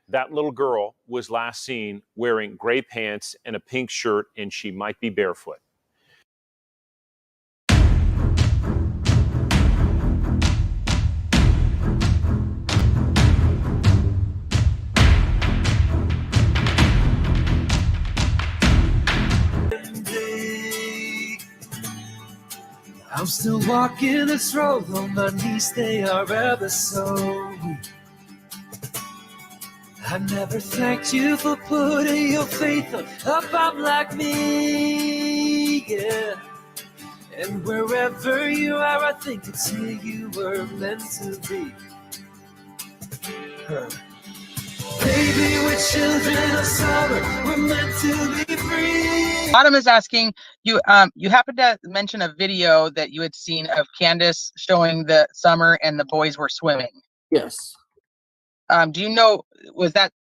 That little girl was last seen wearing gray pants and a pink shirt, and she might be barefoot. I'm still walking this road on my knees, they are ever so weak. I never thanked you for putting your faith on a bum like me, yeah. And wherever you are, I think it's here you were meant to be. Baby, we're children of summer, we're meant to be free. Adam is asking you. You happened to mention a video that you had seen of Candace showing the summer and the boys were swimming. Yes. Do you know, was that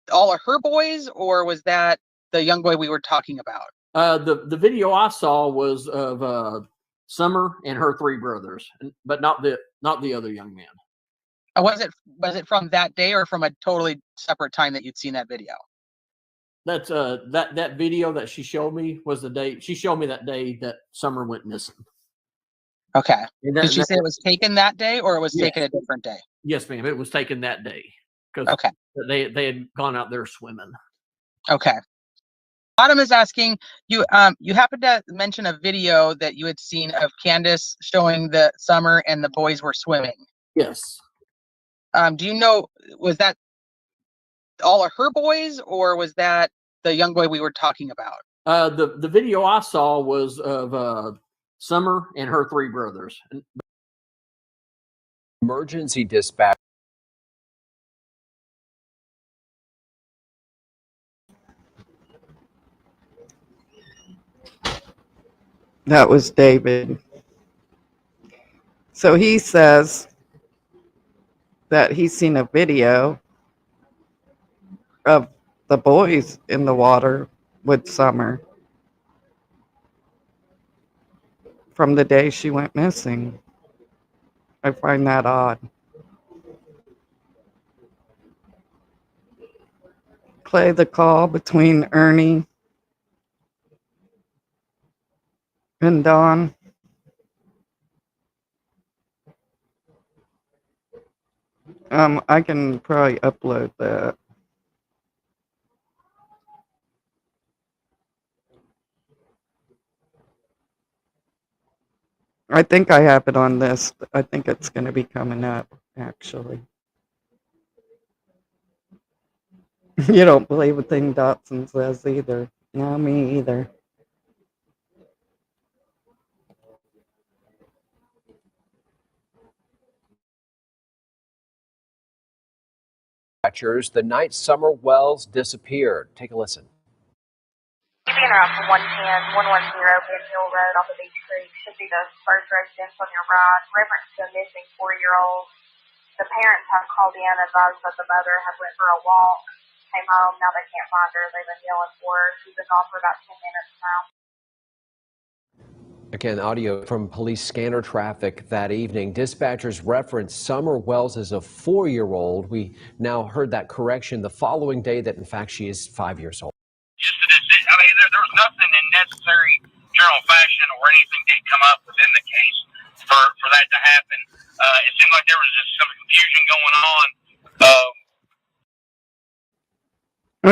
all of her boys, or was that the young boy we were talking about? The video I saw was of Summer and her three brothers, but not the other young man. Was it from that day or from a totally separate time that you'd seen that video? That's that video that she showed me was the day she showed me that day that Summer went missing. Okay. Did she say it was taken that day or it was taken a different day? Yes, ma'am. It was taken that day because they had gone out there swimming. Okay. Adam is asking you. You happened to mention a video that you had seen of Candace showing the Summer and the boys were swimming. Yes. Do you know, was that all of her boys, or was that the young boy we were talking about? The video I saw was of Summer and her three brothers. Emergency dispatch. That was David. So he says that he's seen a video of the boys in the water with Summer from the day she went missing. I find that odd. Play the call between Ernie and Dawn. I can probably upload that. I think I have it on this. I think it's going to be coming up, actually. You don't believe a thing Dotson says either. No, me either. The night Summer Wells disappeared. Take a listen. Being around from 110, 110 Ben Hill Road off of Beech Creek should be the first residence on your right. Reference to a missing 4-year-old. The parents have called in, advised that the mother had went for a walk, came home, now they can't find her. They've been yelling for her. She's been gone for about 10 minutes now. Again, audio from police scanner traffic that evening. Dispatchers referenced Summer Wells as a 4-year-old. We now heard that correction the following day that, in fact, she is 5 years old. Just a decision. I mean, there was nothing in necessary general fashion or anything didn't come up within the case for that to happen. It seemed like there was just some confusion going on.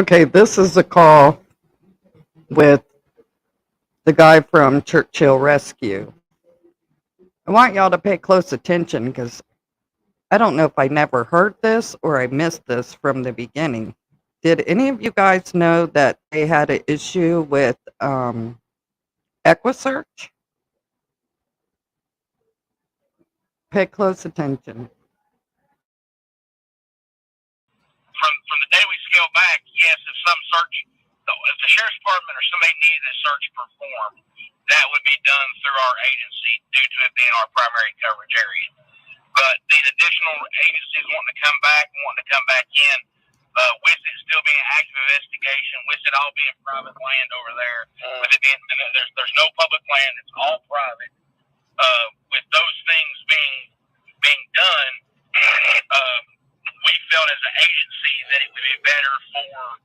Okay, this is a call with the guy from Churchill Rescue. I want y'all to pay close attention because I don't know if I never heard this or I missed this from the beginning. Did any of you guys know that they had an issue with EquiSearch? Pay close attention. From the day we scaled back, yes, if some search, if the sheriff's department or somebody needed a search performed, that would be done through our agency due to it being our primary coverage area. But these additional agencies wanting to come back in, with it still being an active investigation, with it all being private land over there, with it being there's no public land, it's all private. With those things being done, we we felt as an agency that it would be better for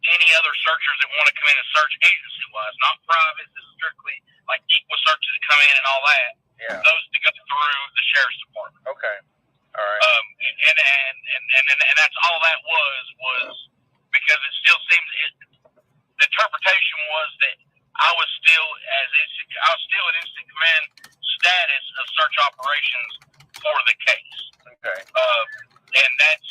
any other searchers that want to come in and search agency-wise, not private. This is strictly like equal searches that come in and all that. Yeah. Those to go through the sheriff's department. Okay. All right. And that's all that was because it still seems the interpretation was that I was still in instant command status of search operations for the case. Okay. And that's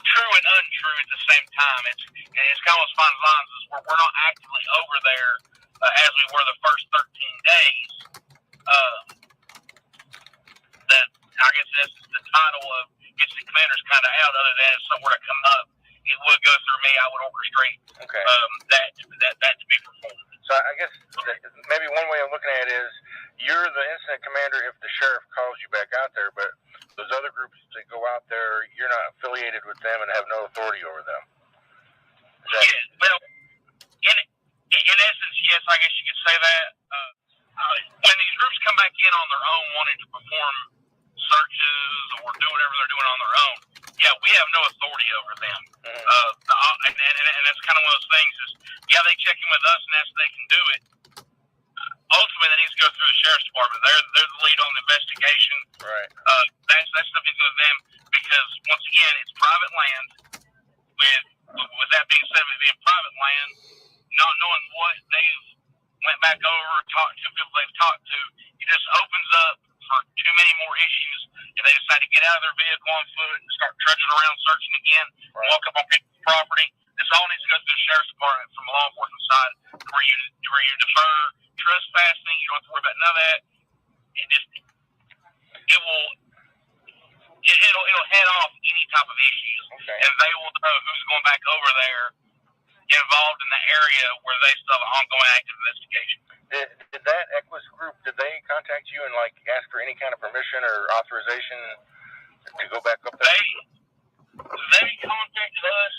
true and untrue at the same time. It's kind of those fine lines where we're not actively over there as we were the first 13 days. That I guess that's the title of instant commander's kind of out. Other than if something were to come up, it would go through me. I would orchestrate that to be performed. So I guess maybe one way of looking at it is you're the incident commander if the sheriff calls you back out there, but those other groups that go out there, you're not affiliated with them and have no authority over them. Yeah, well, in essence, yes, I guess you could say that. When these groups come back in on their own wanting to perform searches or do whatever they're doing on their own, yeah, we have no authority over them. And that's kind of one of those things is, yeah, they check in with us and ask if they can do it. Ultimately, that needs to go through the sheriff's department. They're the lead on the investigation. Right. That's stuff needs to go to them because, once again, it's private land. With that being said, with it being private land, not knowing what they've went back over, talked to people they've talked to, it just opens up for too many more issues. If they decide to get out of their vehicle on foot and start trudging around searching again, walk up on people's property, this all needs to go through the sheriff's department from the law enforcement side, where you defer trespassing. You don't have to worry about none of that. It'll head off any type of issues, and they will know who's going back over there involved in the area where they still have an ongoing active investigation. Did that Equus group, did they contact you and like ask for any kind of permission or authorization to go back up there? They contacted us.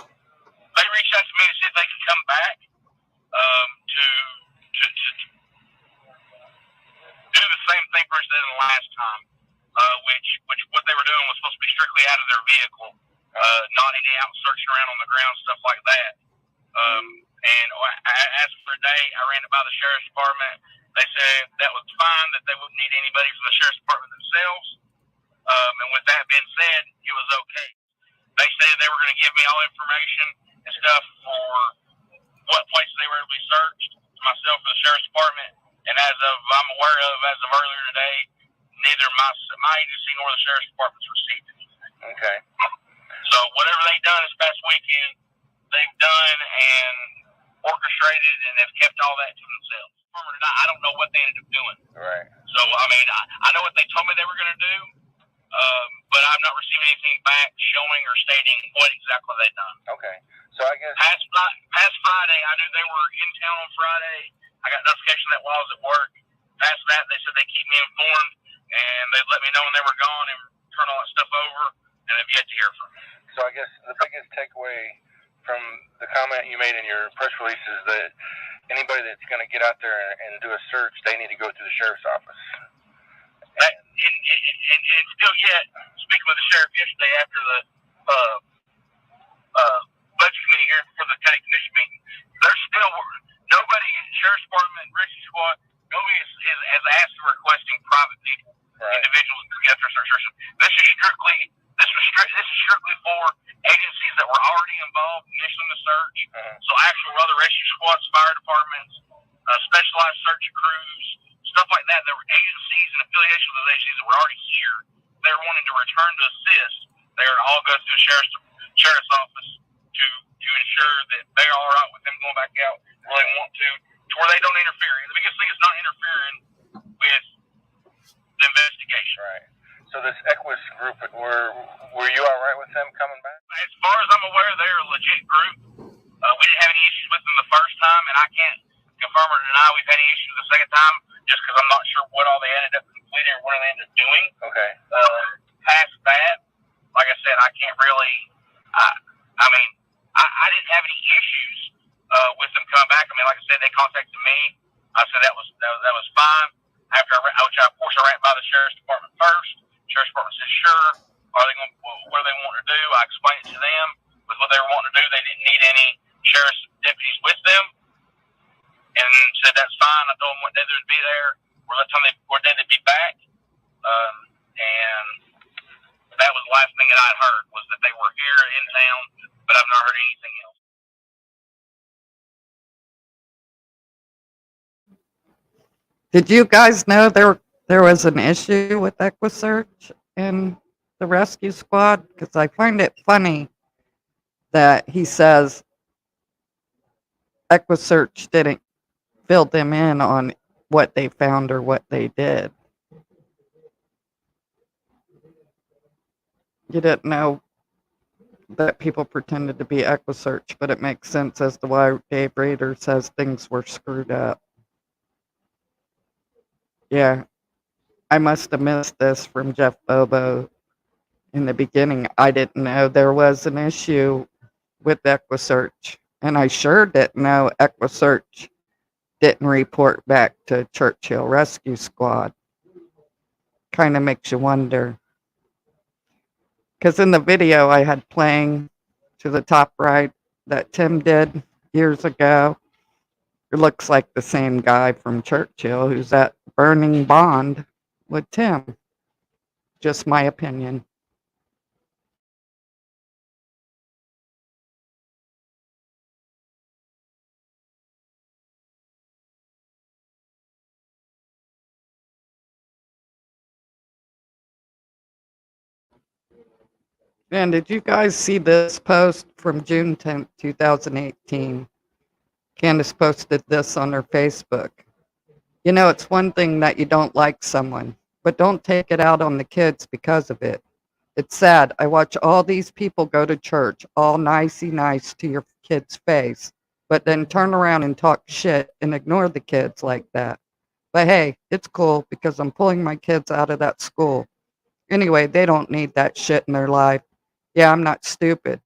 They reached out to me to see if they could come back to do the same thing Bruce did the last time, which what they were doing was supposed to be strictly out of their vehicle, not any out searching around on the ground, stuff like that. And I asked for a day. I ran it by the sheriff's department. They said that was fine, that they wouldn't need anybody from the sheriff's department themselves. And with that being said, it was okay. They said they were going to give me all information and stuff for what places they were able to be searched, to myself and the sheriff's department. And I'm aware of, as of earlier today, neither my agency nor the sheriff's department's received anything. Okay. So whatever they've done this past weekend, they've done and orchestrated and have kept all that to themselves. I don't know what they ended up doing. Right. So, I mean, I know what they told me they were going to do, but I've not received anything back showing or stating what exactly they've done. Okay. So I guess past Friday, I knew they were in town on Friday. I got notification that while I was at work. Past that, they said they keep me informed, and they let me know when they were gone and turn all that stuff over, and have yet to hear from me. So I guess the biggest takeaway from the comment you made in your press release is that anybody that's going to get out there and do a search, they need to go through the sheriff's office. And still yet, speaking with the sheriff yesterday after the budget committee here for the county commission meeting, there's still nobody, sheriff's department, rescue squad, nobody is asked for requesting private people, individuals to get their search. This is strictly for agencies that were already involved initially in the search. So actual other rescue squads, fire departments, specialized search crews, stuff like that. There were agencies and affiliations with those agencies that were already here. They're wanting to return to assist. They are all go through the sheriff's office to ensure that they are all right with them going back out where they want to where they don't interfere. The biggest thing is not interfering with the investigation. Right. So this Equus group, were you all right with them coming back? As far as I'm aware, they're a legit group. We didn't have any issues with them the first time, and I can't confirm or deny we've had any issues the second time, just because I'm not sure what all they ended up completing or what they ended up doing. Okay. Past that, like I said, I can't really. I didn't have any issues with them coming back. I mean, like I said, they contacted me. I said that was fine. I after of course I ran by the sheriff's department first. Sheriff's department said, sure. Are they going? What do they want to do? I explained it to them. With what they were wanting to do, they didn't need any sheriff's deputies with them, and said that's fine. I told them what day they would be there, what day they'd be back, and that was the last thing that I'd heard was that they were here in town, but I've not heard anything else. Did you guys know there was an issue with EquiSearch and the rescue squad? Because I find it funny that he says EquiSearch didn't fill them in on what they found or what they did. You didn't know that people pretended to be EquiSearch, but it makes sense as to why Dave Rader says things were screwed up. Yeah, I must have missed this from Jeff Bobo in the beginning. I didn't know there was an issue with EquiSearch, and I sure didn't know EquiSearch didn't report back to Churchill Rescue Squad. Kind of makes you wonder. Because in the video I had playing to the top right that Tim did years ago, it looks like the same guy from Churchill who's at Burning Bond with Tim. Just my opinion. And did you guys see this post from June 10th, 2018? Candace posted this on her Facebook. You know, it's one thing that you don't like someone, but don't take it out on the kids because of it. It's sad. I watch all these people go to church, all nicey nice to your kid's face, but then turn around and talk shit and ignore the kids like that. But hey, it's cool because I'm pulling my kids out of that school. Anyway, they don't need that shit in their life. Yeah, I'm not stupid.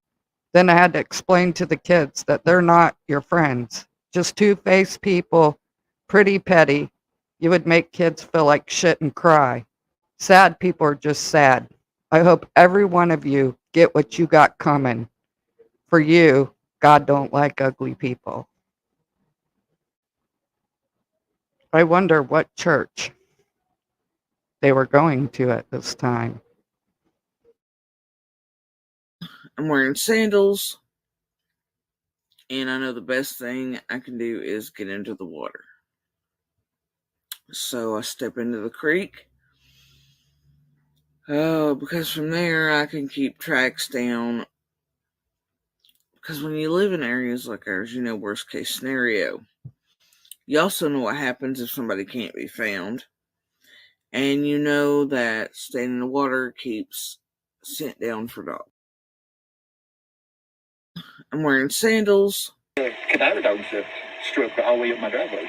Then I had to explain to the kids that they're not your friends. Just two-faced people, pretty petty. You would make kids feel like shit and cry. Sad people are just sad. I hope every one of you get what you got coming. For you, God don't like ugly people. I wonder what church they were going to at this time. I'm wearing sandals, and I know the best thing I can do is get into the water. So I step into the creek. Because from there I can keep tracks down. Because when you live in areas like ours, you know worst case scenario. You also know what happens if somebody can't be found. And you know that staying in the water keeps scent down for dogs. I'm wearing sandals. Cadaver dogs have struck all the way up my driveway.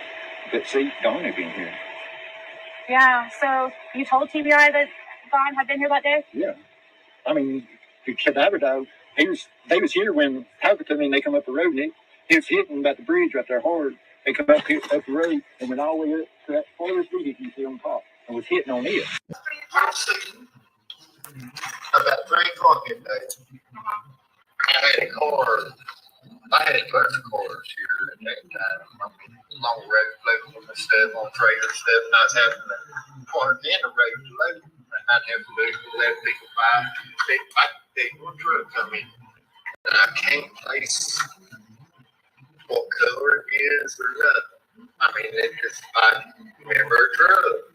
But see, Dawn had been here. Yeah, so you told TBI that Dawn had been here that day? Yeah. I mean, the cadaver dog, they was here when Tucker told me and they come up the road, and he was hitting about the bridge right there hard. They come up the road and went all the way up to that farthest bridge you see on top and was hitting on it. About 3 o'clock at night. I had a car. I had a bunch of cars here at that time. I mean, long road loading and stuff on trailer stuff, and I was having to park in the road to load. And I'd have to let people buy. Big truck come in. And I can't place what color it is or nothing. I mean, it just, I remember a truck.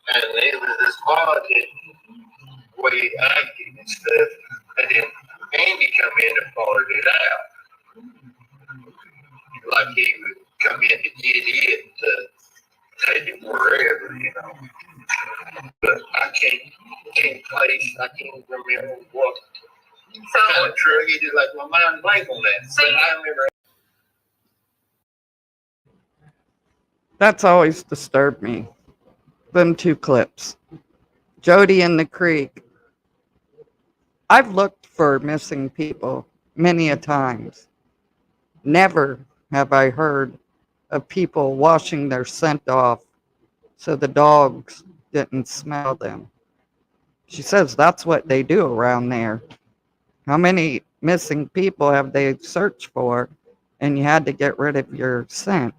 And it was this body way acting and stuff. And then Andy come in and followed it out. Like he would come in to get it to take it wherever, you know. But I can't place, I can't remember what kind of truck he did, like my mind blank on that. But I remember. That's always disturbed me. Them two clips. Jody in the creek. I've looked for missing people many a times. Never have I heard of people washing their scent off so the dogs didn't smell them. She says that's what they do around there. How many missing people have they searched for, and you had to get rid of your scent?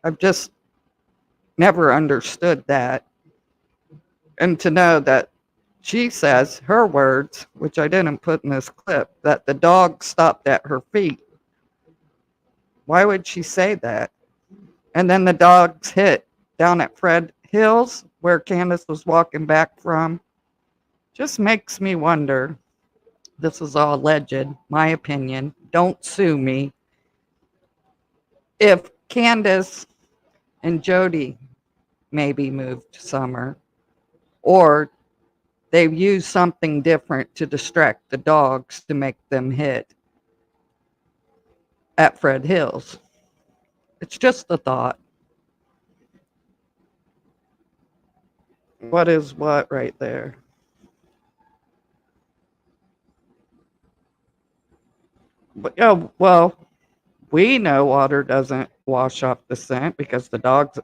I've just never understood that. And to know that she says, her words, which I didn't put in this clip, that the dog stopped at her feet. Why would she say that? And then the dogs hit down at Fred Hills, where Candace was walking back from. Just makes me wonder. This is all alleged, my opinion. Don't sue me. If Candace and Jody maybe moved Summer, or they've used something different to distract the dogs to make them hit at Fred Hills. It's just a thought. What is what right there? But yeah, well, we know water doesn't wash off the scent because the dogs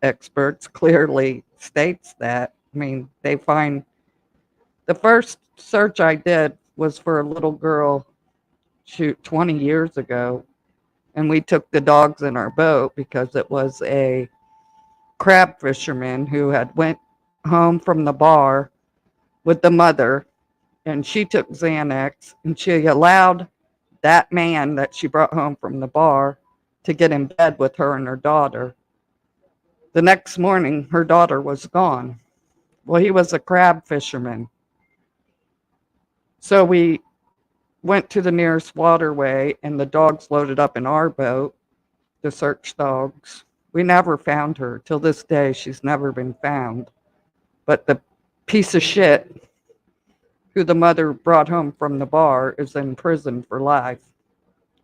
experts clearly states that. I mean, they find the first search I did was for a little girl, 20 years ago, and we took the dogs in our boat because it was a crab fisherman who had went home from the bar with the mother, and she took Xanax, and she allowed that man that she brought home from the bar to get in bed with her and her daughter. The next morning, her daughter was gone. Well, he was a crab fisherman. So we went to the nearest waterway, and the dogs loaded up in our boat, the search dogs. We never found her. Till this day, she's never been found. But the piece of shit who the mother brought home from the bar is in prison for life.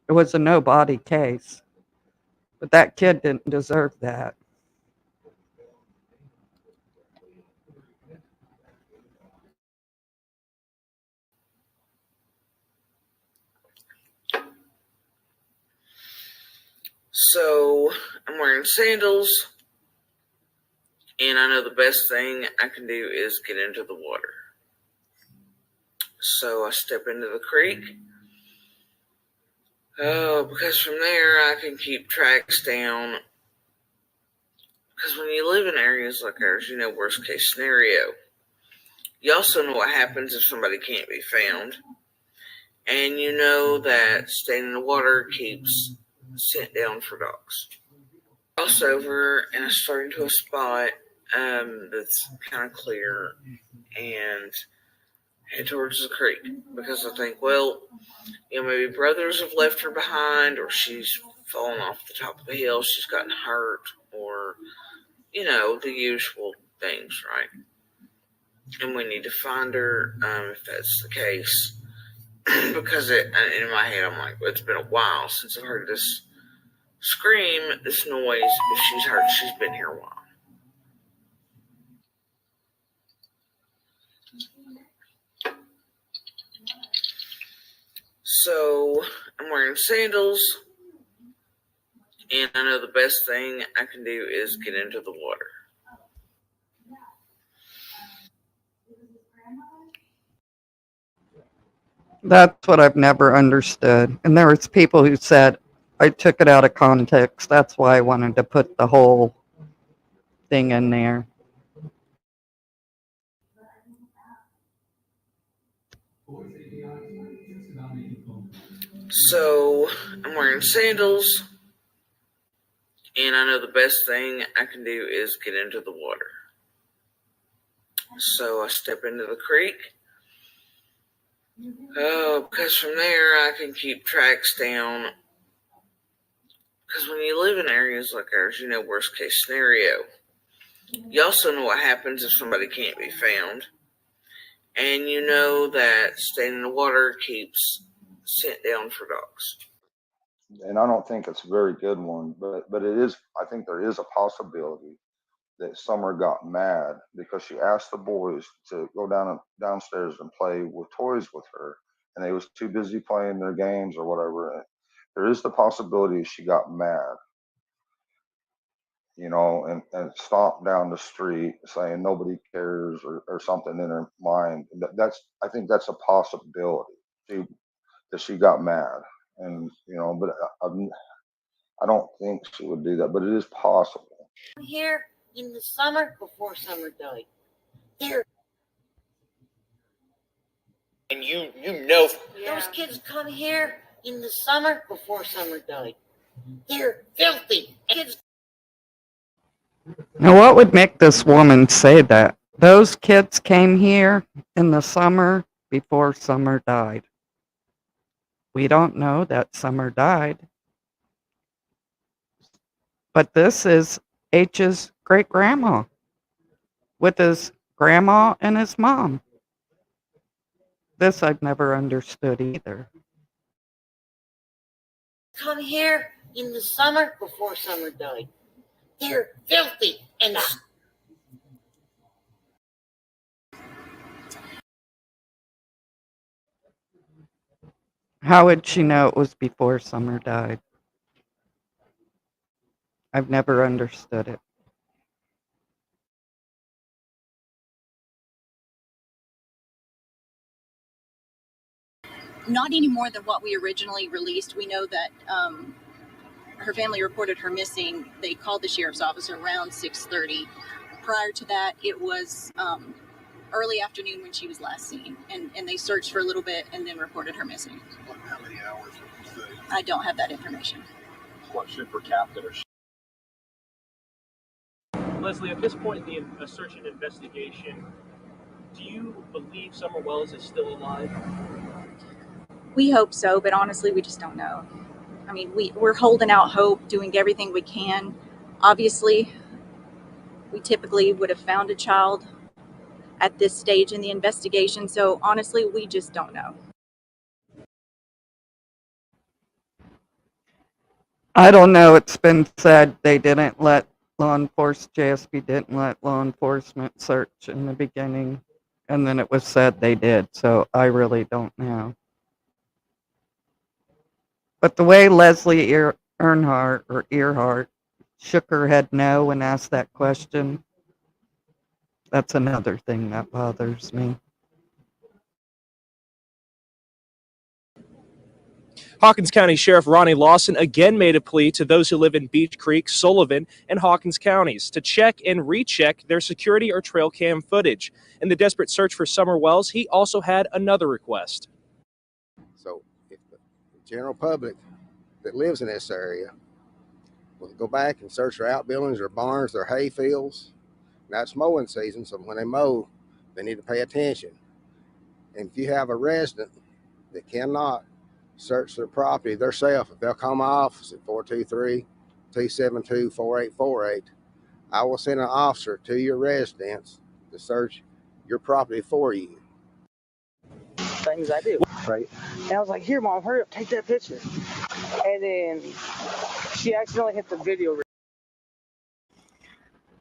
It was a no-body case. But that kid didn't deserve that. So I'm wearing sandals, and I know the best thing I can do is get into the water. So I step into the creek. Oh, because from there I can keep tracks down. Because when you live in areas like ours, you know, worst case scenario. You also know what happens if somebody can't be found. And you know that staying in the water keeps scent down for dogs. Cross over and I start into a spot that's kind of clear and head towards the creek because I think, well, you know, maybe brothers have left her behind, or she's fallen off the top of the hill, she's gotten hurt, or, you know, the usual things, right? And we need to find her if that's the case. Because in my head, I'm like, well, it's been a while since I've heard this scream, this noise. If she's hurt, she's been here a while. So I'm wearing sandals, and I know the best thing I can do is get into the water. That's what I've never understood. And there was people who said I took it out of context. That's why I wanted to put the whole thing in there. So I'm wearing sandals, and I know the best thing I can do is get into the water. So I step into the creek. Oh, because from there I can keep tracks down. Because when you live in areas like ours, you know, worst case scenario. You also know what happens if somebody can't be found. And you know that staying in the water keeps scent down for dogs. And I don't think it's a very good one, but it is. I think there is a possibility that Summer got mad because she asked the boys to go downstairs and play with toys with her, and they was too busy playing their games or whatever. There is the possibility she got mad. and stomp down the street saying nobody cares or something in her mind. I think that's a possibility. She got mad, and but I don't think she would do that, but it is possible. Here in the summer before summer died. Here. And those kids come here in the summer before summer died. They're filthy. Kids. Now, what would make this woman say that? Those kids came here in the summer before Summer died. We don't know that Summer died. But this is H's great-grandma with his grandma and his mom. This I've never understood either. Come here in the summer before Summer died. They're filthy and How would she know it was before Summer died? I've never understood it. Not any more than what we originally released. We know that her family reported her missing. They called the sheriff's office around 6:30. Prior to that, it was early afternoon when she was last seen, and they searched for a little bit and then reported her missing. How many hours would you say? I don't have that information. What ship or captain or Leslie, at this point in the search and investigation, do you believe Summer Wells is still alive? We hope so, but honestly, we just don't know. I mean, we're holding out hope, doing everything we can. Obviously, we typically would have found a child at this stage in the investigation, so honestly, we just don't know. I don't know. It's been said they didn't let JSP didn't let law enforcement search in the beginning, and then it was said they did, so I really don't know. But the way Leslie Earhart shook her head no when asked that question, that's another thing that bothers me. Hawkins County Sheriff Ronnie Lawson again made a plea to those who live in Beech Creek, Sullivan, and Hawkins counties to check and recheck their security or trail cam footage. In the desperate search for Summer Wells, he also had another request. So if the general public that lives in this area will go back and search their outbuildings, their barns, their hay fields, now it's mowing season, so when they mow, they need to pay attention. And if you have a resident that cannot search their property themselves, if they'll call my office at 423-272-4848, I will send an officer to your residence to search your property for you. Things I do. Right. And I was like, here, Mom, hurry up, take that picture. And then she accidentally hit the video.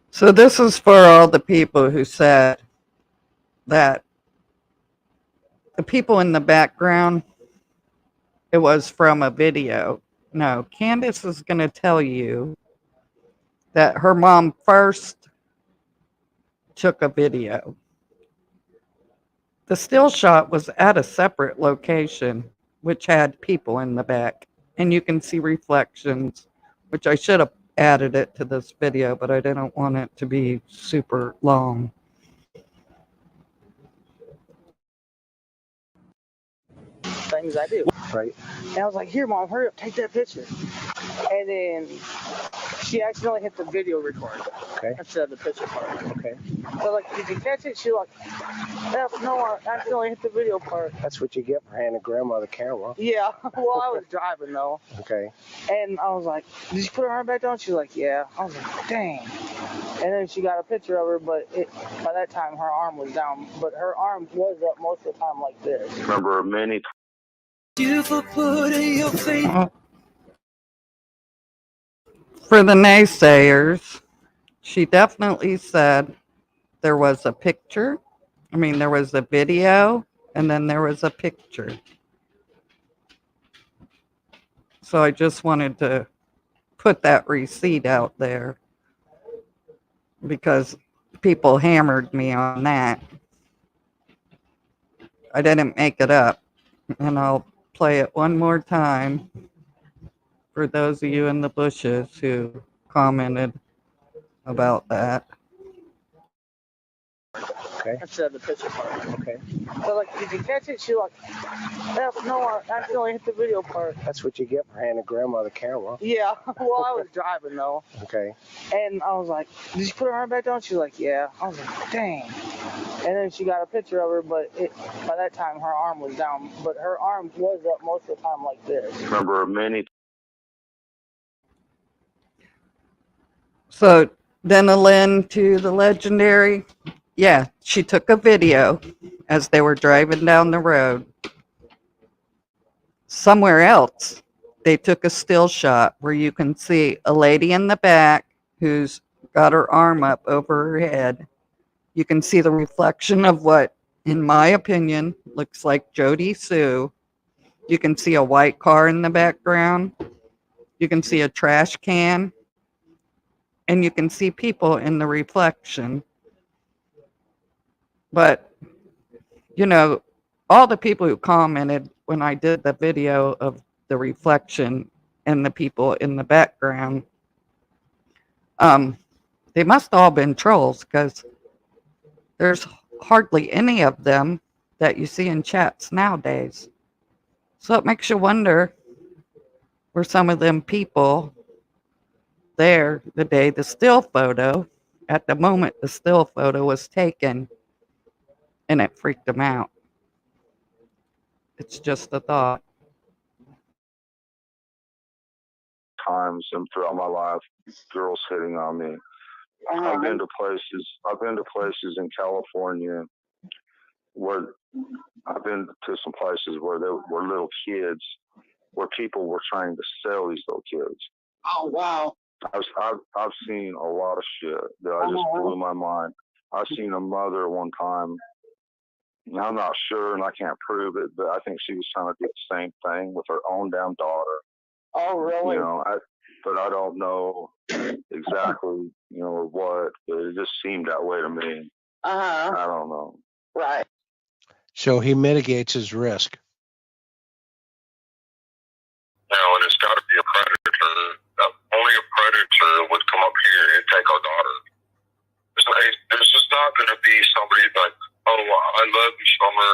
So this is for all the people who said that the people in the background, it was from a video. No, Candace is going to tell you that her mom first took a video. The still shot was at a separate location, which had people in the back. And you can see reflections, which I should have added it to this video, but I didn't want it to be super long. Things I do. Right. And I was like, here, Mom, hurry up, take that picture. And then she accidentally hit the video record. Okay. Instead of the picture part. Okay. So, like, did you catch it? She, like, no, I accidentally hit the video part. That's what you get for handing Grandma the camera. Yeah. Well, I was driving, though. Okay. And I was like, did you put her arm back down? She was like, yeah. I was like, dang. And then she got a picture of her, but by that time, her arm was down. But her arm was up most of the time like this. Remember many You for putting your faith. For the naysayers, she definitely said there was a picture. I mean, there was a video, and then there was a picture. So I just wanted to put that receipt out there. because people hammered me on that. I didn't make it up. And I'll play it one more time for those of you in the bushes who commented about that. Okay. Instead of the picture part. Okay. So, like, did you catch it? She like, no, I accidentally hit the video part. That's what you get for handing grandma the camera. Yeah. Well, I was driving though. Okay. And I was like, did you put her arm back down? She was like, yeah. I was like, dang. And then she got a picture of her, but by that time her arm was down. But her arm was up most of the time like this. Remember many. So, Denalyn to the legendary. Yeah, she took a video as they were driving down the road. Somewhere else, they took a still shot where you can see a lady in the back who's got her arm up over her head. You can see the reflection of what, in my opinion, looks like Jody Sue. You can see a white car in the background. You can see a trash can. And you can see people in the reflection. But, you know, all the people who commented when I did the video of the reflection and the people in the background, they must all been trolls, because there's hardly any of them that you see in chats nowadays. So it makes you wonder, were some of them people there the day the still photo, at the moment the still photo was taken, and it freaked them out. It's just a thought. Times and throughout my life, girls hitting on me. I've been to places in California where I've been to some places where there were little kids, where people were trying to sell these little kids. Oh, wow. I've seen a lot of shit that just blew my mind. I've seen a mother one time. I'm not sure, and I can't prove it, but I think she was trying to do the same thing with her own damn daughter. Oh, really? You know, but I don't know exactly, you know, what, but it just seemed that way to me. Uh-huh. I don't know. Right. So he mitigates his risk. Now, and it's got to be a predator. Only a predator would come up here and take our daughter. There's just not going to be somebody like, oh, I love you, Summer,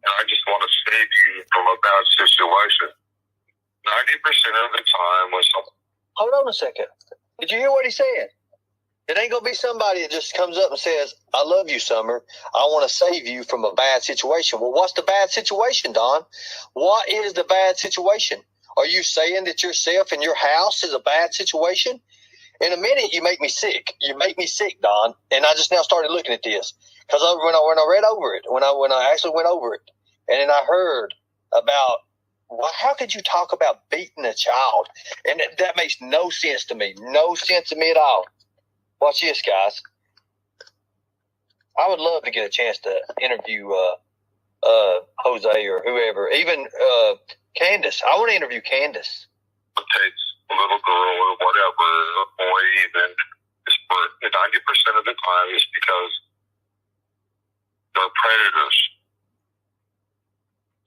and I just want to save you from a bad situation. 90% of the time when somebody... Hold on a second. Did you hear what he said? It ain't going to be somebody that just comes up and says, I love you, Summer. I want to save you from a bad situation. Well, what's the bad situation, Don? What is the bad situation? Are you saying that yourself and your house is a bad situation? In a minute, you make me sick. You make me sick, Don. And I just now started looking at this. Because when I read over it, when I actually went over it, and then I heard about, well, how could you talk about beating a child? And that makes no sense to me. No sense to me at all. Watch this, guys. I would love to get a chance to interview Jose or whoever, even Candace. I want to interview Candace. It takes a little girl or whatever, a boy even, it's for 90% of the time it's because they're predators.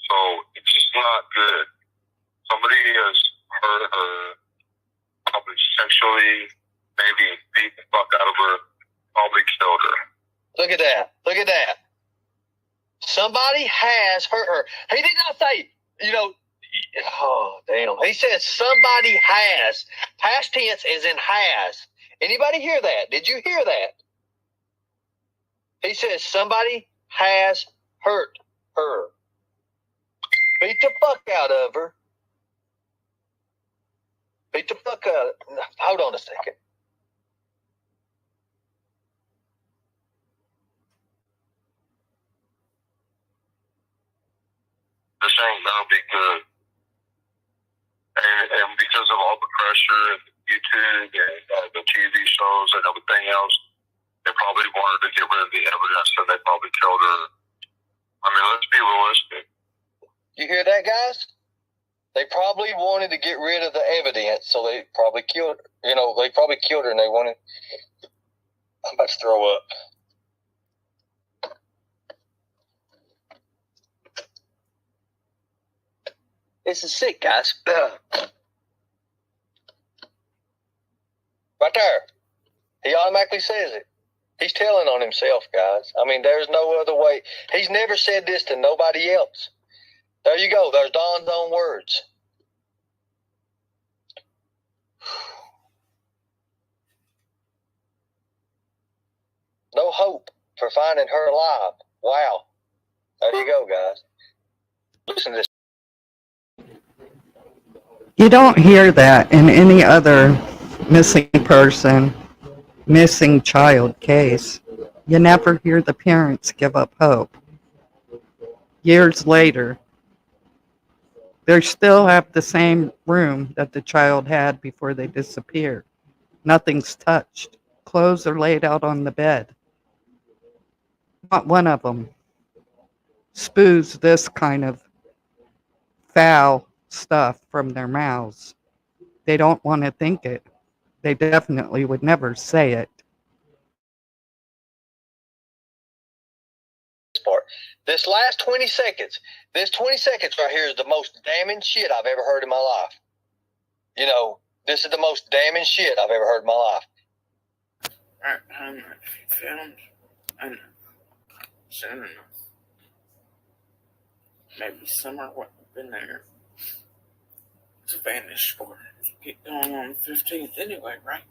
So it's just not good. Somebody has hurt her, probably sexually, maybe beat the fuck out of her, probably killed her. Look at that. Look at that. Somebody has hurt her. He did not say, you know, oh, damn. He said somebody has. Past tense is in has. Anybody hear that? Did you hear that? He says somebody has hurt her. Beat the fuck out of her. Beat the fuck out of her. Hold on a second. This ain't gonna be good. And because of all the pressure and YouTube and the TV shows and everything else, they probably wanted to get rid of the evidence and they probably killed her. I mean, let's be realistic. You hear that, guys? They probably wanted to get rid of the evidence, so they probably killed her. You know, they probably killed her and they wanted... I'm about to throw up. This is sick, guys. Right there. He automatically says it. He's telling on himself, guys. I mean, there's no other way. He's never said this to nobody else. There you go. There's Don's own words. No hope for finding her alive. Wow. There you go, guys. Listen to this. You don't hear that in any other missing person, missing child case. You never hear the parents give up hope. Years later, they still have the same room that the child had before they disappeared. Nothing's touched. Clothes are laid out on the bed. Not one of them spews this kind of foul stuff from their mouths. They don't want to think it. They definitely would never say it. This last 20 seconds, this 20 seconds right here is the most damning shit I've ever heard in my life. You know, this is the most damning shit I've ever heard in my life. I'm filmed and soon enough. Maybe Summer wouldn't have been there to vanish or get going on the 15th anyway, right?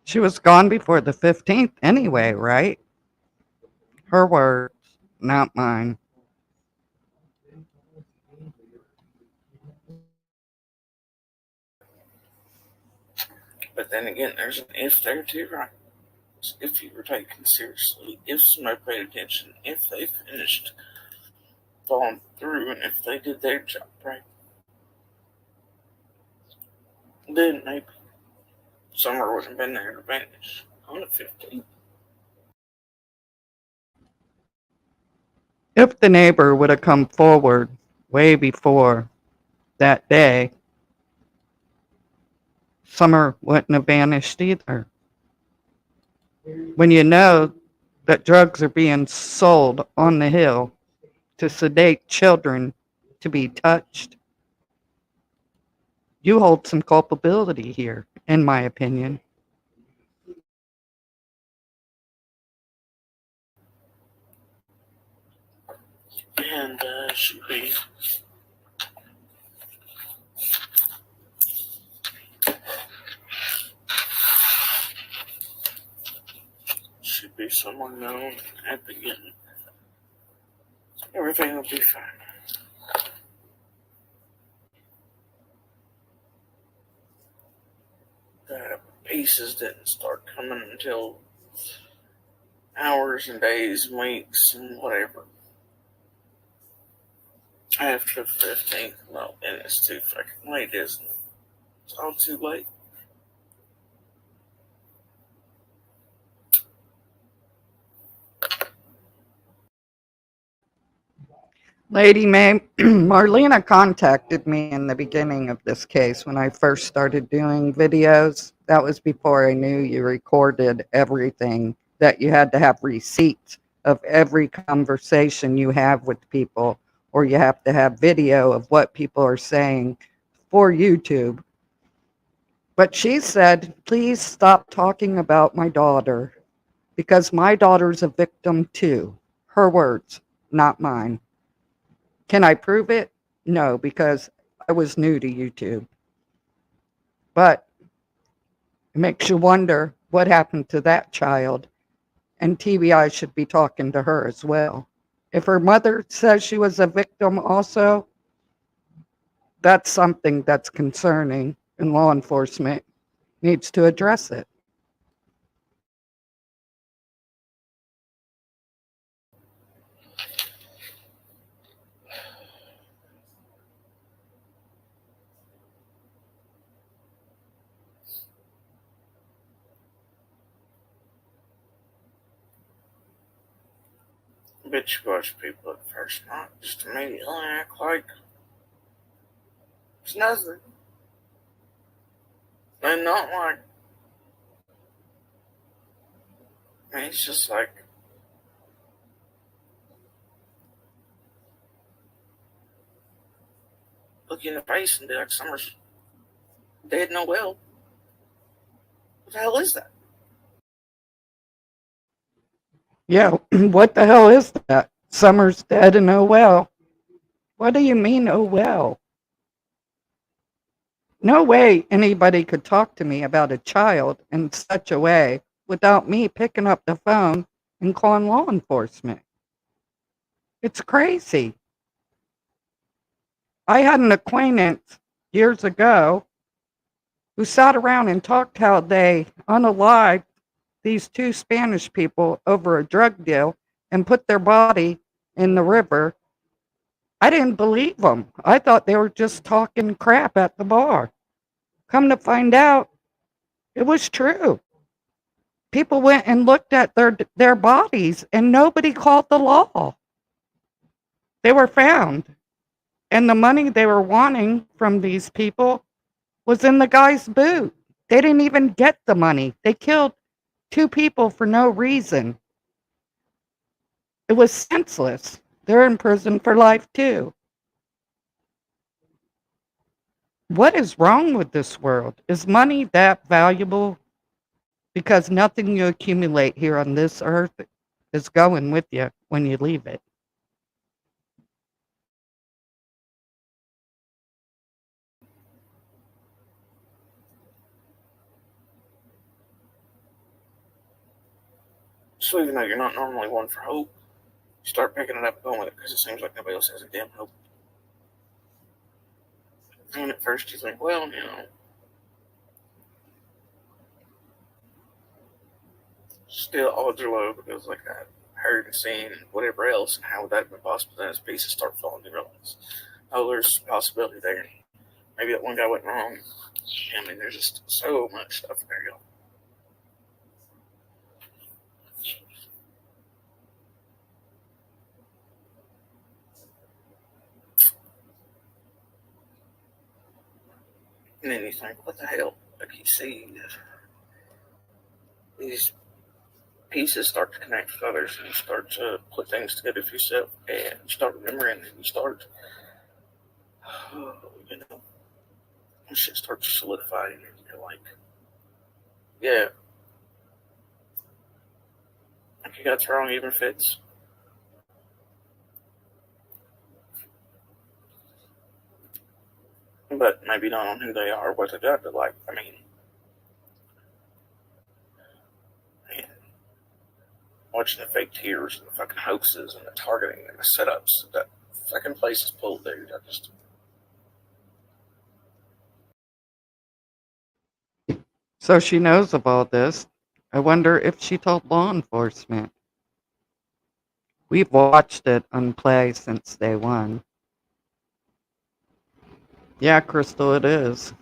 She was gone before the 15th anyway, right? Her words, not mine. But then again, there's an if there too, right? So if you were taken seriously, if somebody paid attention, if they finished following through, and if they did their job right, then maybe Summer wouldn't have been there to vanish on the 15th. If the neighbor would have come forward way before that day, Summer wouldn't have vanished either. When you know that drugs are being sold on the hill to sedate children to be touched, you hold some culpability here, in my opinion. And should be someone known at the beginning. Everything will be fine. The pieces didn't start coming until hours and days, weeks, and whatever. After the 15th, well, and it's too fucking late, isn't it? It's all too late. Lady May, Marlena contacted me in the beginning of this case when I first started doing videos. That was before I knew you recorded everything, that you had to have receipts of every conversation you have with people, or you have to have video of what people are saying for YouTube. But she said, please stop talking about my daughter, because my daughter's a victim too. Her words, not mine. Can I prove it? No, because I was new to YouTube. But it makes you wonder what happened to that child, and TBI should be talking to her as well. If her mother says she was a victim also, that's something that's concerning, and law enforcement needs to address it. I bet you watch people at first not just immediately act like it's nothing. And not like, I mean, it's just like, look you in the face and be like, Summer's dead, no well. What the hell is that? Yeah, what the hell is that? Summer's dead and oh well. What do you mean, oh well? No way anybody could talk to me about a child in such a way without me picking up the phone and calling law enforcement. It's crazy. I had an acquaintance years ago who sat around and talked how they unalived these two Spanish people over a drug deal and put their body in the river. I didn't believe them. I thought they were just talking crap at the bar. Come to find out, it was true. People went and looked at their bodies and nobody called the law. They were found. And the money they were wanting from these people was in the guy's boot. They didn't even get the money. They killed two people for no reason. It was senseless. They're in prison for life too. What is wrong with this world? Is money that valuable? Because nothing you accumulate here on this earth is going with you when you leave it. So even though you're not normally one for hope, you start picking it up and going with it because it seems like nobody else has a damn hope. And at first you think, well, still odds are low because like I heard and seen and whatever else, and how would that have been possible? Then as pieces start falling, you realize, oh, there's a possibility there. Maybe that one guy went wrong. I mean, there's just so much stuff in there, y'all. And then you think, what the hell? Like you see these pieces start to connect with others, and you start to put things together for yourself, and you start remembering, and you start, shit starts solidifying, and you're like, yeah, if you got it wrong, even fits. But maybe not on who they are or what they got, but like, I mean, man, watching the fake tears and the fucking hoaxes and the targeting and the setups that fucking place is pulled, dude. I just. So she knows of all this. I wonder if she told law enforcement. We've watched it on play since day one. Yeah, Crystal, it is.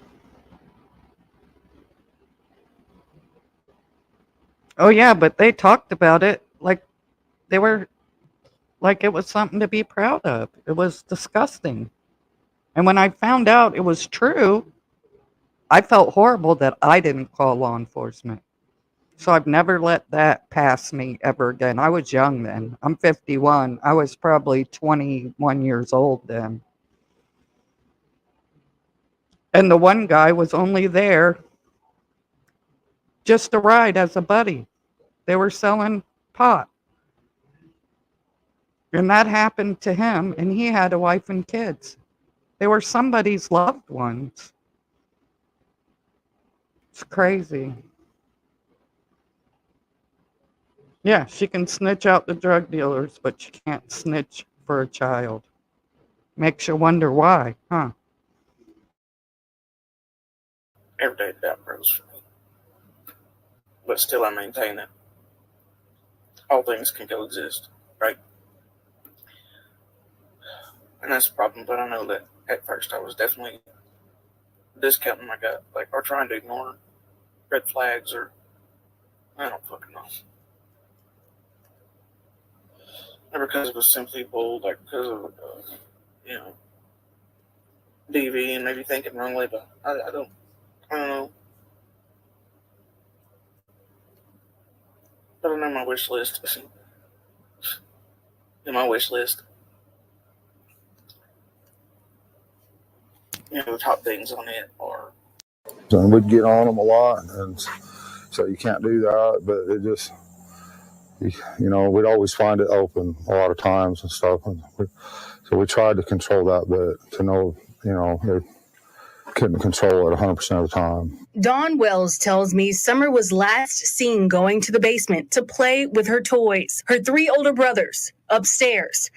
Oh, yeah, but they talked about it like they were, like it was something to be proud of. It was disgusting. And when I found out it was true, I felt horrible that I didn't call law enforcement. So I've never let that pass me ever again. I was young then. I'm 51. I was probably 21 years old then. And the one guy was only there just to ride as a buddy. They were selling pot. And that happened to him, and he had a wife and kids. They were somebody's loved ones. It's crazy. Yeah, she can snitch out the drug dealers, but she can't snitch for a child. Makes you wonder why, huh? Every day that grows for me. But still, I maintain that all things can coexist, right? And that's the problem, but I know that at first I was definitely discounting my gut, like, or trying to ignore red flags, or I don't fucking know. And because it was simply bold, like because of, DV and maybe thinking wrongly, but I don't know. on my wish list. In my wish list. The top things on it are. And we'd get on them a lot, and so you can't do that. But it just, we'd always find it open a lot of times and stuff. And so we tried to control that, but to know, they couldn't control it 100% of the time. Dawn Wells tells me Summer was last seen going to the basement to play with her toys. Her 3 older brothers upstairs.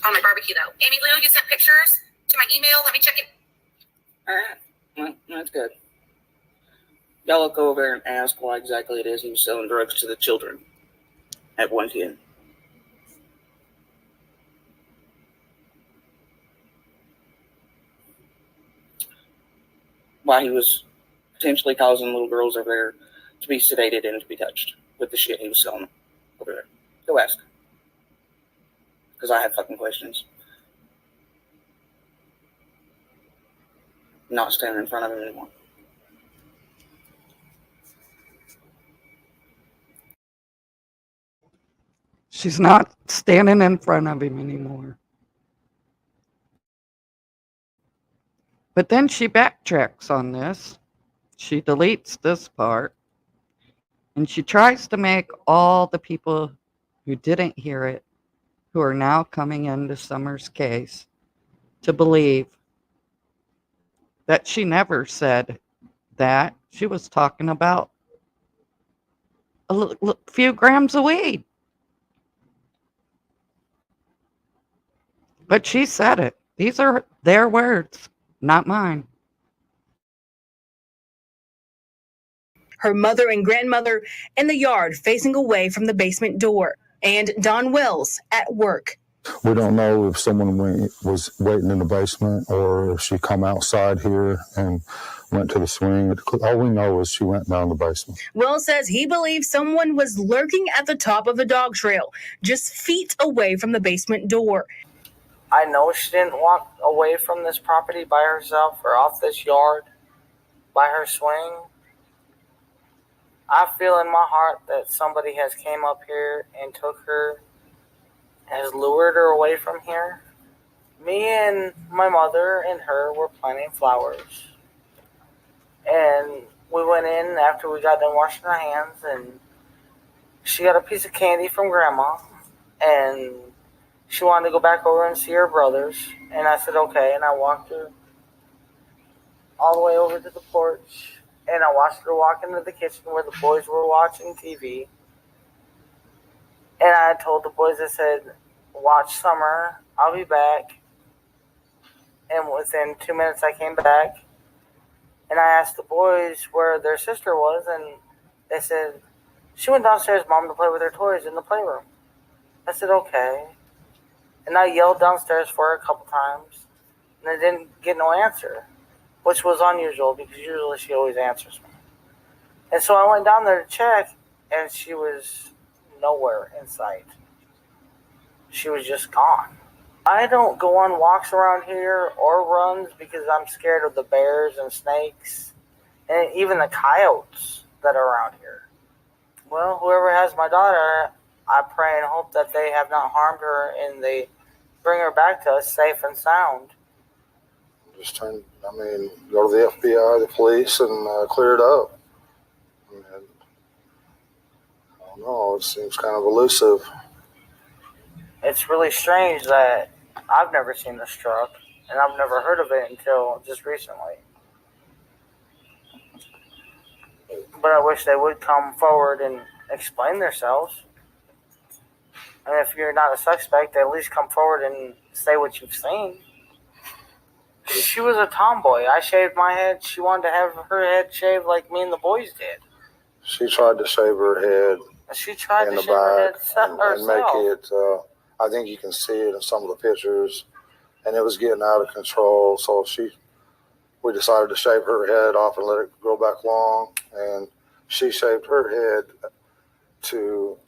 On my barbecue, though. Amy Lou, you sent pictures to my email. Let me check it. All right. That's good. Y'all will go over there and ask why exactly it is he was selling drugs to the children at 1:10. Why he was potentially causing little girls over there to be sedated and to be touched with the shit he was selling over there. Go ask. Because I have fucking questions. Not standing in front of him anymore. She's not standing in front of him anymore. But then she backtracks on this. She deletes this part. And she tries to make all the people who didn't hear it, who are now coming into Summer's case, to believe that she never said that. She was talking about a few grams of weed. But she said it. These are their words, not mine. Her mother and grandmother in the yard facing away from the basement door. And Dawn Wells at work. We don't know if someone was waiting in the basement or if she come outside here and went to the swing. All we know is she went down the basement. Wells says he believes someone was lurking at the top of the dog trail, just feet away from the basement door. I know she didn't walk away from this property by herself or off this yard by her swing. I feel in my heart that somebody has came up here and took her, has lured her away from here. Me and my mother and her were planting flowers. And we went in after we got done washing our hands, and she got a piece of candy from Grandma, and she wanted to go back over and see her brothers. And I said, okay, and I walked her all the way over to the porch. And I watched her walk into the kitchen where the boys were watching TV. And I told the boys, I said, watch Summer, I'll be back. And within 2 minutes I came back. And I asked the boys where their sister was, and they said, she went downstairs, Mom, to play with her toys in the playroom. I said, okay. And I yelled downstairs for her a couple times, and I didn't get no answer, which was unusual because usually she always answers me. And so I went down there to check, and she was nowhere in sight. She was just gone. I don't go on walks around here or runs because I'm scared of the bears and snakes and even the coyotes that are around here. Well, whoever has my daughter, I pray and hope that they have not harmed her and they bring her back to us safe and sound. Just go to the FBI, the police, and clear it up. And I don't know, it seems kind of elusive. It's really strange that I've never seen this truck, and I've never heard of it until just recently. But I wish they would come forward and explain themselves. And if you're not a suspect, at least come forward and say what you've seen. She was a tomboy. I shaved my head. She wanted to have her head shaved like me and the boys did. She tried to shave her head in the back and make herself. it, I think you can see it in some of the pictures, and it was getting out of control. So we decided to shave her head off and let it grow back long, and she shaved her head so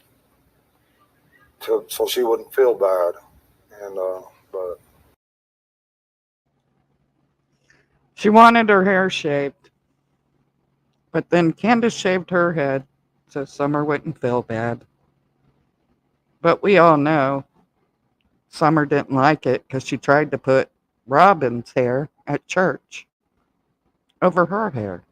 she wouldn't feel bad. And but She wanted her hair shaved, but then Candace shaved her head so Summer wouldn't feel bad. But we all know Summer didn't like it because she tried to put Robin's hair at church over her hair.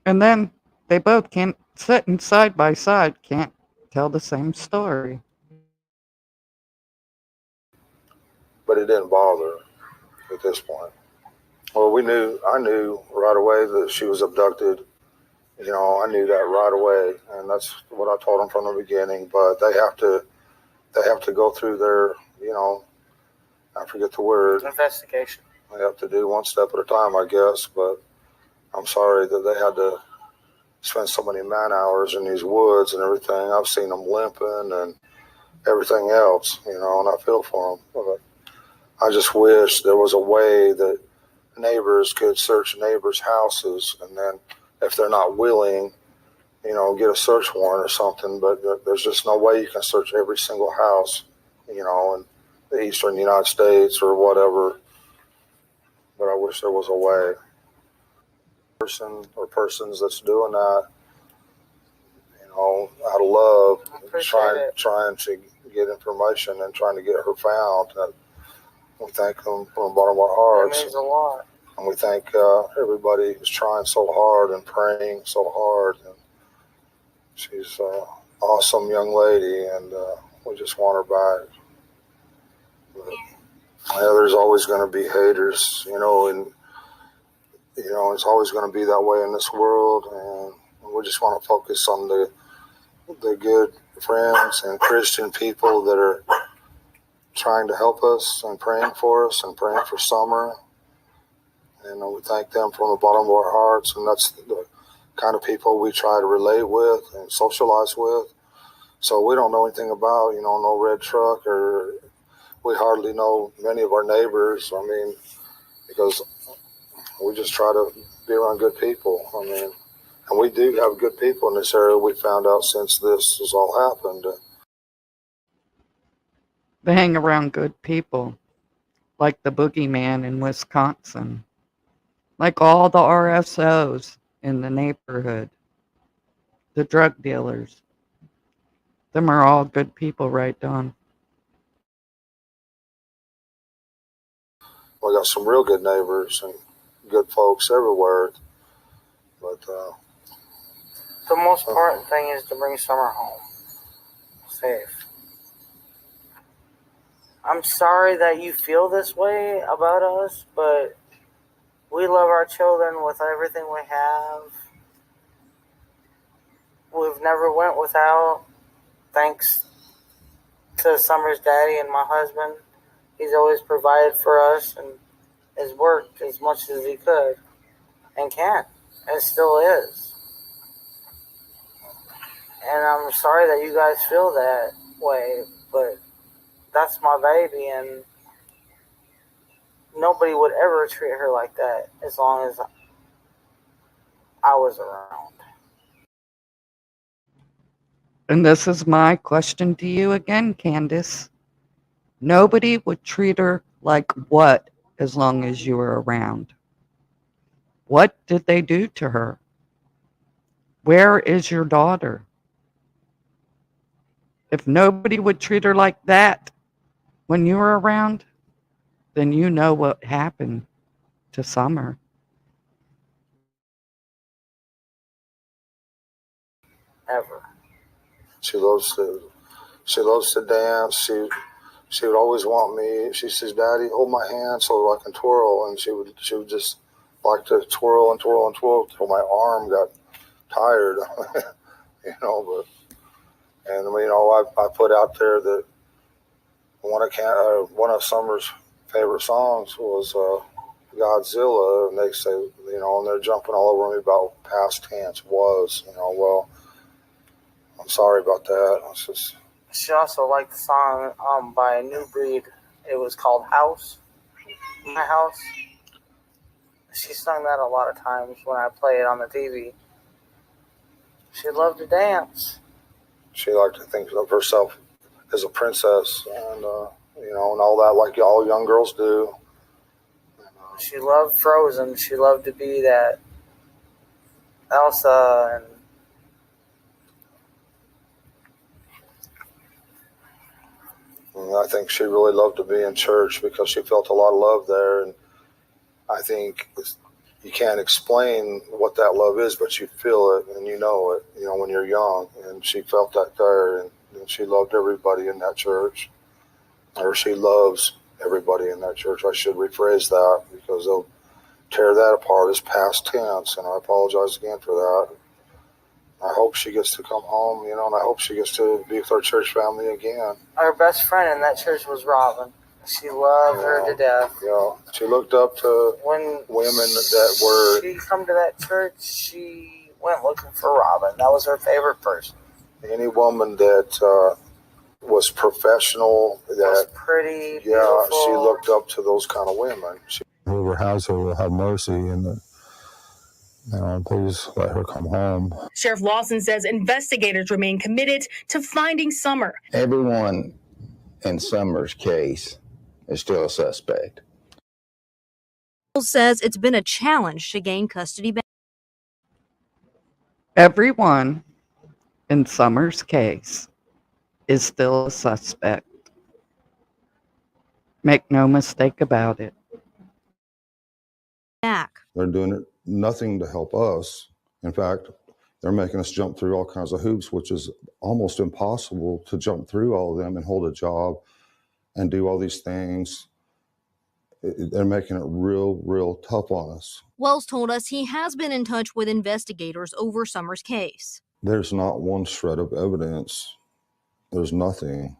And then they both can't sitting side by side, can't tell the same story. But it didn't bother her at this point. Well, I knew right away that she was abducted. You know, I knew that right away, and that's what I told them from the beginning. But they have to go through their, I forget the word. Investigation. They have to do one step at a time, I guess. But I'm sorry that they had to spend so many man hours in these woods and everything. I've seen them limping and everything else, and I feel for them. But I just wish there was a way that neighbors could search neighbors' houses, and then if they're not willing, get a search warrant or something. But there's just no way you can search every single house, in the eastern United States or whatever. But I wish there was a way. Person or persons that's doing that, out of love, trying to get information and trying to get her found. And we thank them from the bottom of our hearts. It means a lot. And we thank everybody who's trying so hard and praying so hard. And she's an awesome young lady, and we just want her back. But, there's always going to be haters, and it's always going to be that way in this world. And we just want to focus on the good friends and Christian people that are trying to help us and praying for us and praying for Summer. And we thank them from the bottom of our hearts. And that's the kind of people we try to relate with and socialize with. So we don't know anything about, no red truck, or we hardly know many of our neighbors. Because we just try to be around good people. And we do have good people in this area. We found out since this has all happened. They hang around good people, like the boogeyman in Wisconsin, like all the RSOs in the neighborhood, the drug dealers. Them are all good people, right, Don? We got some real good neighbors and good folks everywhere. But the most important thing is to bring Summer home safe. I'm sorry that you feel this way about us, but we love our children with everything we have. We've never went without, thanks to Summer's daddy and my husband. He's always provided for us and has worked as much as he could and can, and still is. And I'm sorry that you guys feel that way, but that's my baby, and nobody would ever treat her like that as long as I was around. And this is my question to you again, Candace. Nobody would treat her like what as long as you were around? What did they do to her? Where is your daughter? If nobody would treat her like that when you were around, then you know what happened to Summer. Ever. She loves to dance. She would always want me. She says, "Daddy, hold my hand so I can twirl." And she would just like to twirl and twirl and twirl till my arm got tired. I put out there that one of Summer's favorite songs was Godzilla, and they say, and they're jumping all over me about past tense was, well, I'm sorry about that. It's just. She also liked the song by a New Breed. It was called House. My House. She sung that a lot of times when I play it on the TV. She loved to dance. She liked to think of herself as a princess, and and all that, like all young girls do. She loved Frozen. She loved to be that Elsa. And I think she really loved to be in church because she felt a lot of love there. And I think you can't explain what that love is, but you feel it and you know it, when you're young. And she felt that there, and she loved everybody in that church. Or she loves everybody in that church. I should rephrase that because they'll tear that apart as past tense, and I apologize again for that. I hope she gets to come home, and I hope she gets to be with our church family again. Her best friend in that church was Robin. She loved her to death. Yeah, she looked up to women that were... She come to that church, she went looking for Robin. That was her favorite person. Any woman that was professional, that was pretty, beautiful. She looked up to those kind of women. Whoever has her will have mercy, and please let her come home. Sheriff Lawson says investigators remain committed to finding Summer. Everyone in Summer's case is still a suspect. Says it's been a challenge to gain custody back. Everyone in Summer's case is still a suspect. Make no mistake about it. They're doing nothing to help us. In fact, they're making us jump through all kinds of hoops, which is almost impossible to jump through all of them and hold a job and do all these things. They're making it real tough on us. Wells told us he has been in touch with investigators over Summer's case. There's not one shred of evidence. There's nothing.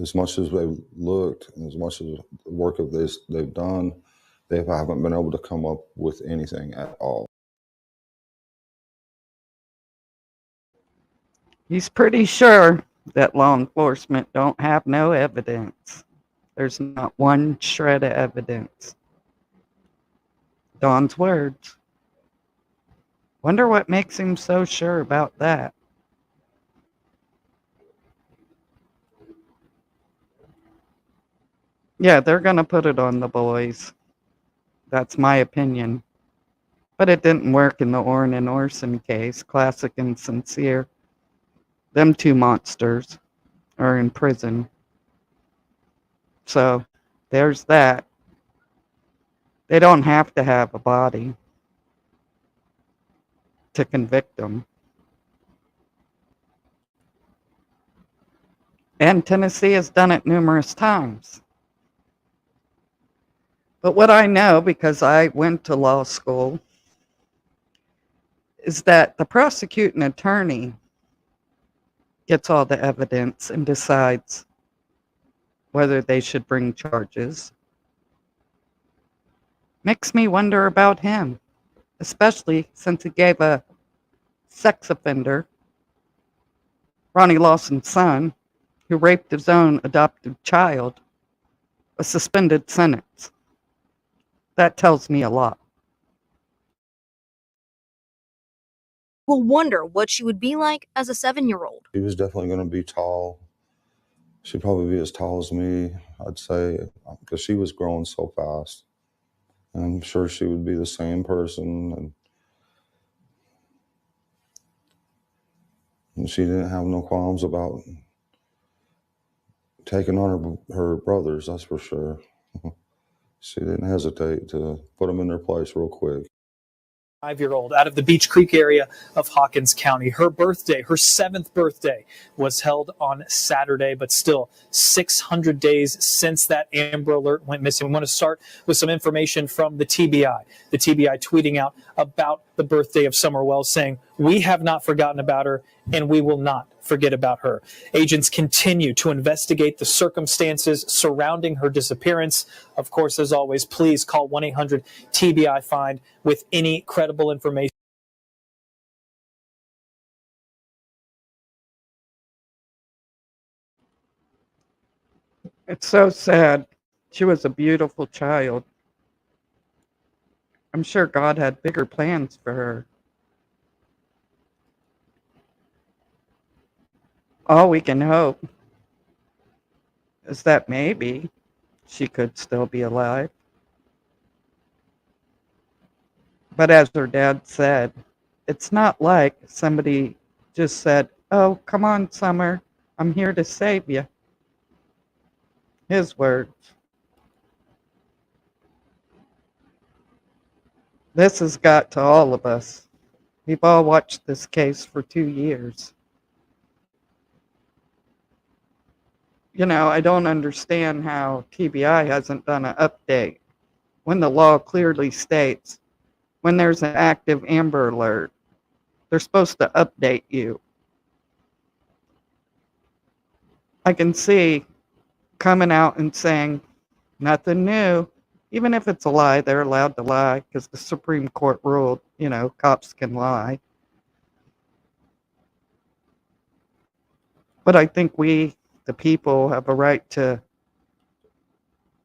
As much as they've looked, and as much as the work of this they've done, they haven't been able to come up with anything at all. He's pretty sure that law enforcement don't have no evidence. There's not one shred of evidence. Don's words. Wonder what makes him so sure about that. Yeah, they're going to put it on the boys. That's my opinion. But it didn't work in the Orrin and Orson case. Classic and sincere. Them two monsters are in prison. So, there's that. They don't have to have a body to convict them. And Tennessee has done it numerous times. But what I know, because I went to law school, is that the prosecuting attorney gets all the evidence and decides whether they should bring charges. Makes me wonder about him, especially since he gave a sex offender, Ronnie Lawson's son, who raped his own adopted child, a suspended sentence. That tells me a lot. Will wonder what she would be like as a 7-year-old. She was definitely going to be tall. She'd probably be as tall as me, I'd say, because she was growing so fast. And I'm sure she would be the same person. And she didn't have no qualms about taking on her brothers, that's for sure. She didn't hesitate to put them in their place real quick. 5-year-old out of the Beech Creek area of Hawkins County. Her birthday, her 7th birthday, was held on Saturday, but still 600 days since that Amber Alert went missing. We want to start with some information from the TBI. The TBI tweeting out about the birthday of Summer Wells, saying, "We have not forgotten about her, and we will not forget about her." Agents continue to investigate the circumstances surrounding her disappearance. Of course, as always, please call 1-800-TBI-FIND with any credible information. It's so sad. She was a beautiful child. I'm sure God had bigger plans for her. All we can hope is that maybe she could still be alive. But as her dad said, it's not like somebody just said, "Oh, come on, Summer, I'm here to save you." His words. This has got to all of us. We've all watched this case for 2 years. You know, I don't understand how TBI hasn't done an update when the law clearly states when there's an active Amber Alert, they're supposed to update you. I can see coming out and saying nothing new. Even if it's a lie, they're allowed to lie because the Supreme Court ruled, you know, cops can lie. But I think we, the people, have a right to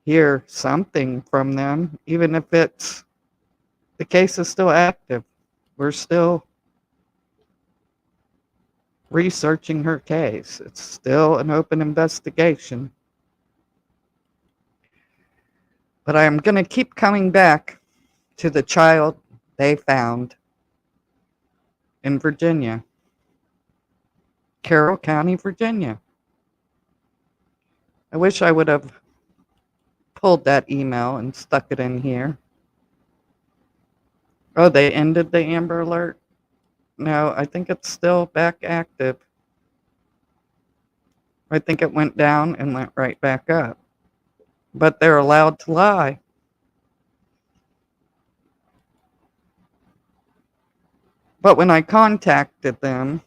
hear something from them, even if it's the case is still active. We're still researching her case. It's still an open investigation. But I'm going to keep coming back to the child they found in Virginia, Carroll County, Virginia. I wish I would have pulled that email and stuck it in here. Oh, they ended the Amber Alert? No, I think it's still back active. I think it went down and went right back up. But they're allowed to lie. But when I contacted them,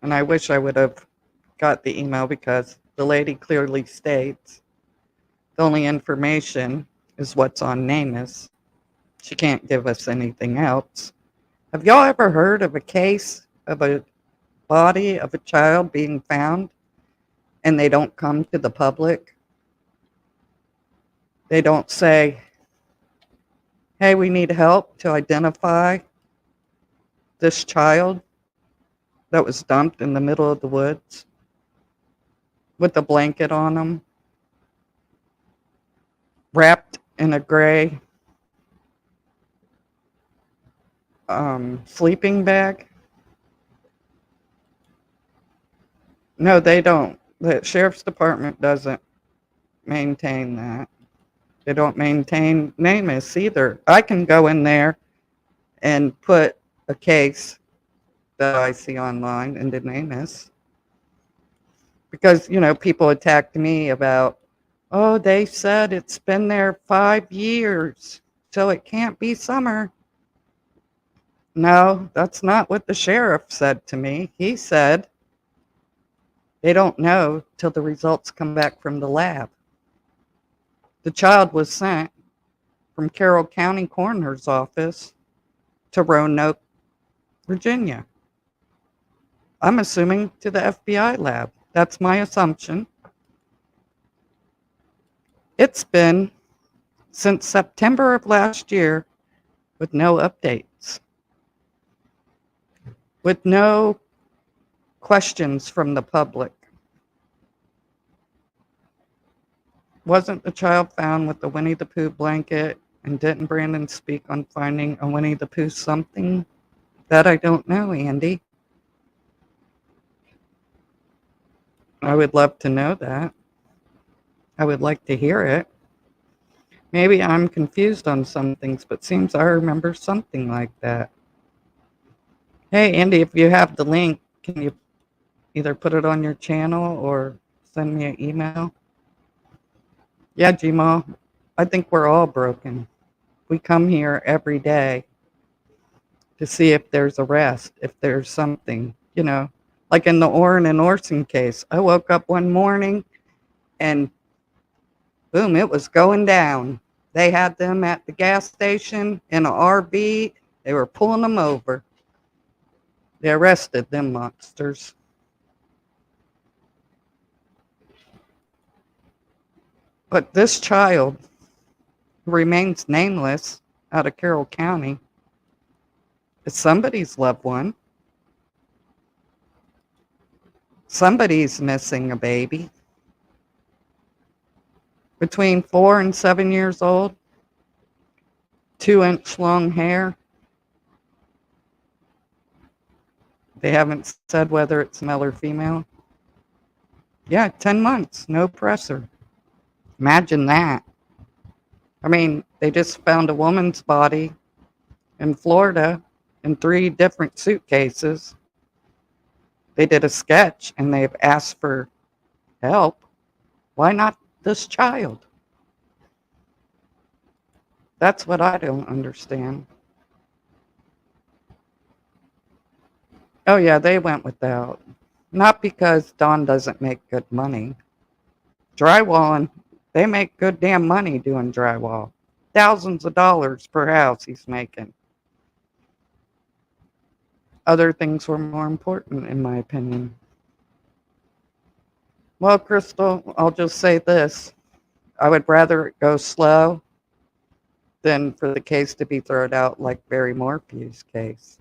and I wish I would have got the email because the lady clearly states the only information is what's on NamUs. She can't give us anything else. Have y'all ever heard of a case of a body of a child being found and they don't come to the public? They don't say, "Hey, we need help to identify this child that was dumped in the middle of the woods with a blanket on them, wrapped in a gray sleeping bag." No, they don't. The sheriff's department doesn't maintain that. They don't maintain NamUs either. I can go in there and put a case that I see online into NamUs because, you know, people attacked me about, "Oh, they said it's been there 5 years, so it can't be Summer." No, that's not what the sheriff said to me. He said they don't know till the results come back from the lab. The child was sent from Carroll County Coroner's office to Roanoke, Virginia. I'm assuming to the FBI lab. That's my assumption. It's been since September of last year with no updates, with no questions from the public. Wasn't the child found with the Winnie the Pooh blanket? And didn't Brandon speak on finding a Winnie the Pooh something? That I don't know, Andy. I would love to know that. I would like to hear it. Maybe I'm confused on some things, but seems I remember something like that. Hey, Andy, if you have the link, can you either put it on your channel or send me an email? Yeah, Gma, I think we're all broken. We come here every day to see if there's a rest, if there's something, you know, like in the Orrin and Orson case. I woke up one morning and boom, it was going down. They had them at the gas station in an RV. They were pulling them over. They arrested them monsters. But this child, who remains nameless out of Carroll County, is somebody's loved one. Somebody's missing a baby. between 4 and 7 years old, 2-inch long hair. They haven't said whether it's male or female. Yeah, 10 months, no pressure. Imagine that. I mean, they just found a woman's body in Florida in 3 different suitcases. They did a sketch and they've asked for help. Why not this child? That's what I don't understand. Oh, yeah, they went without. Not because Don doesn't make good money. Drywalling, they make good damn money doing drywall. Thousands of dollars per house he's making. Other things were more important, in my opinion. Well, Crystal, I'll just say this. I would rather it go slow than for the case to be thrown out like Barry Morphew's case.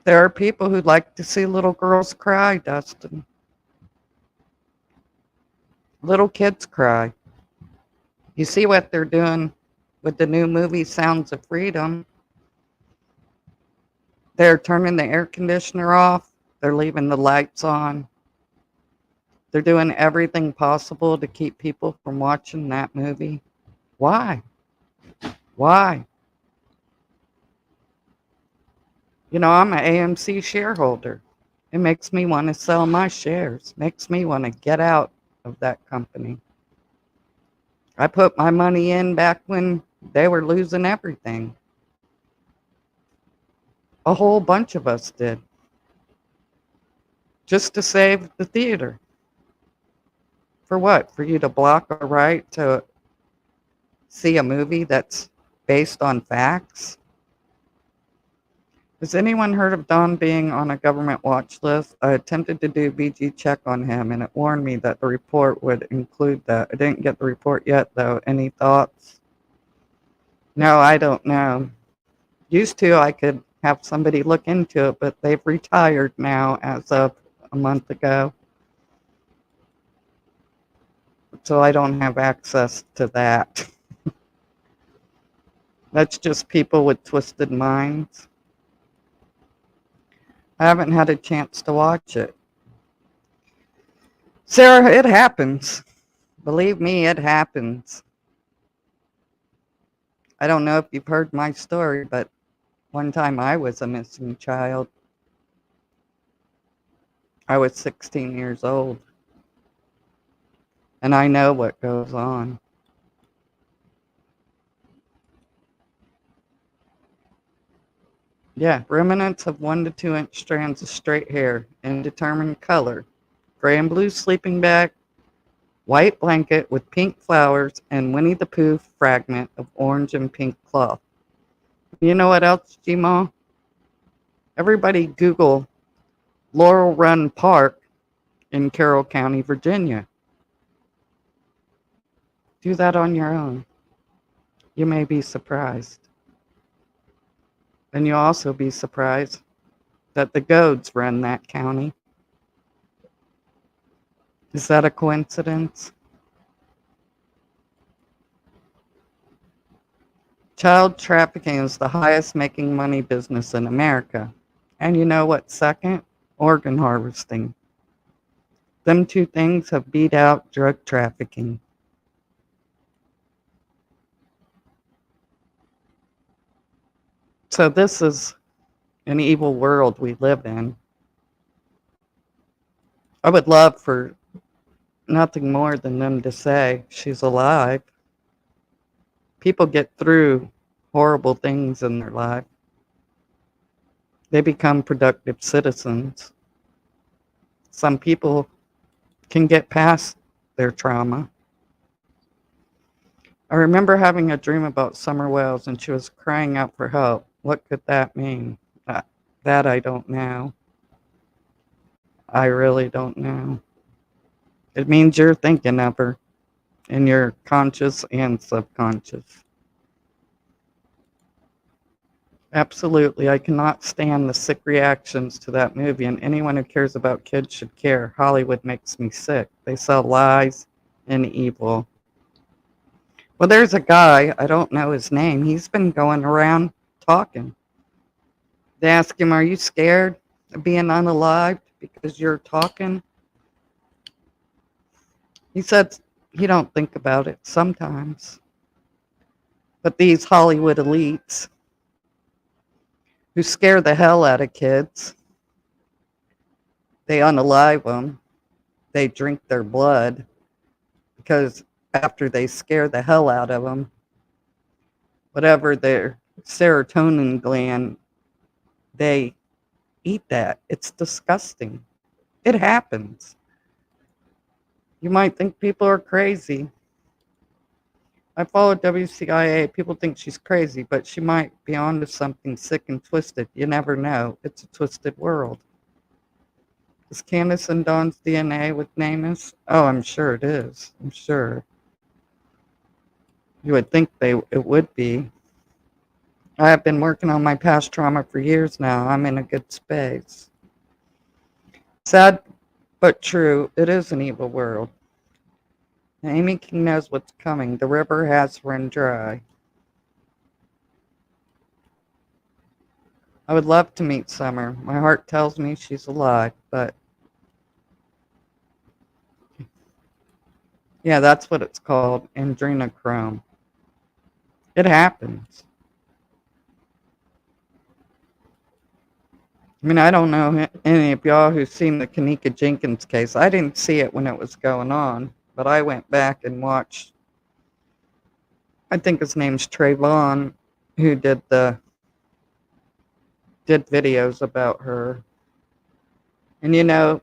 There are people who'd like to see little girls cry, Dustin. Little kids cry. You see what they're doing with the new movie Sounds of Freedom. They're turning the air conditioner off. They're leaving the lights on. They're doing everything possible to keep people from watching that movie. Why? Why? You know, I'm an AMC shareholder. It makes me want to sell my shares. Makes me want to get out of that company. I put my money in back when they were losing everything. A whole bunch of us did. Just to save the theater. For what? For you to block a right to see a movie that's based on facts? Has anyone heard of Don being on a government watch list? I attempted to do BG check on him, and it warned me that the report would include that. I didn't get the report yet, though. Any thoughts? No, I don't know. Used to, I could have somebody look into it, but they've retired now as of a month ago. So I don't have access to that. That's just people with twisted minds. I haven't had a chance to watch it. Sarah, it happens. Believe me, it happens. I don't know if you've heard my story, but one time I was a missing child. I was 16 years old. And I know what goes on. Yeah, remnants of 1 to 2 inch strands of straight hair, indeterminate color, gray and blue sleeping bag, white blanket with pink flowers, and Winnie the Pooh fragment of orange and pink cloth. You know what else, Gma? Everybody Google Laurel Run Park in Carroll County, Virginia. Do that on your own. You may be surprised. And you'll also be surprised that the Goads run that county. Is that a coincidence? Child trafficking is the highest making money business in America. And you know what's second? Organ harvesting. Them two things have beat out drug trafficking. So this is an evil world we live in. I would love for nothing more than them to say she's alive. People get through horrible things in their life. They become productive citizens. Some people can get past their trauma. I remember having a dream about Summer Wells and she was crying out for help. What could that mean? That I don't know. I really don't know. It means you're thinking of her in your conscious and subconscious. Absolutely. I cannot stand the sick reactions to that movie, and anyone who cares about kids should care. Hollywood makes me sick. They sell lies and evil. Well, there's a guy, I don't know his name, he's been going around talking. They ask him, are you scared of being unalived because you're talking? He said he don't think about it sometimes. But these Hollywood elites who scare the hell out of kids, they unalive them, they drink their blood, because after they scare the hell out of them, whatever their serotonin gland, they eat that. It's disgusting. It happens. You might think people are crazy. I follow WCIA. People think she's crazy, but she might be onto something sick and twisted. You never know. It's a twisted world. Is Candace and Dawn's DNA with Namus? Oh, I'm sure it is. I'm sure. You would think it would be. I have been working on my past trauma for years now. I'm in a good space. Sad but true, it is an evil world. Amy King knows what's coming. The river has run dry. I would love to meet Summer. My heart tells me she's alive, but yeah, that's what it's called, adrenochrome. It happens. I mean, I don't know any of y'all who've seen the Kanika Jenkins case. I didn't see it when it was going on, but I went back and watched. I think his name's Trayvon, who did videos about her. And you know,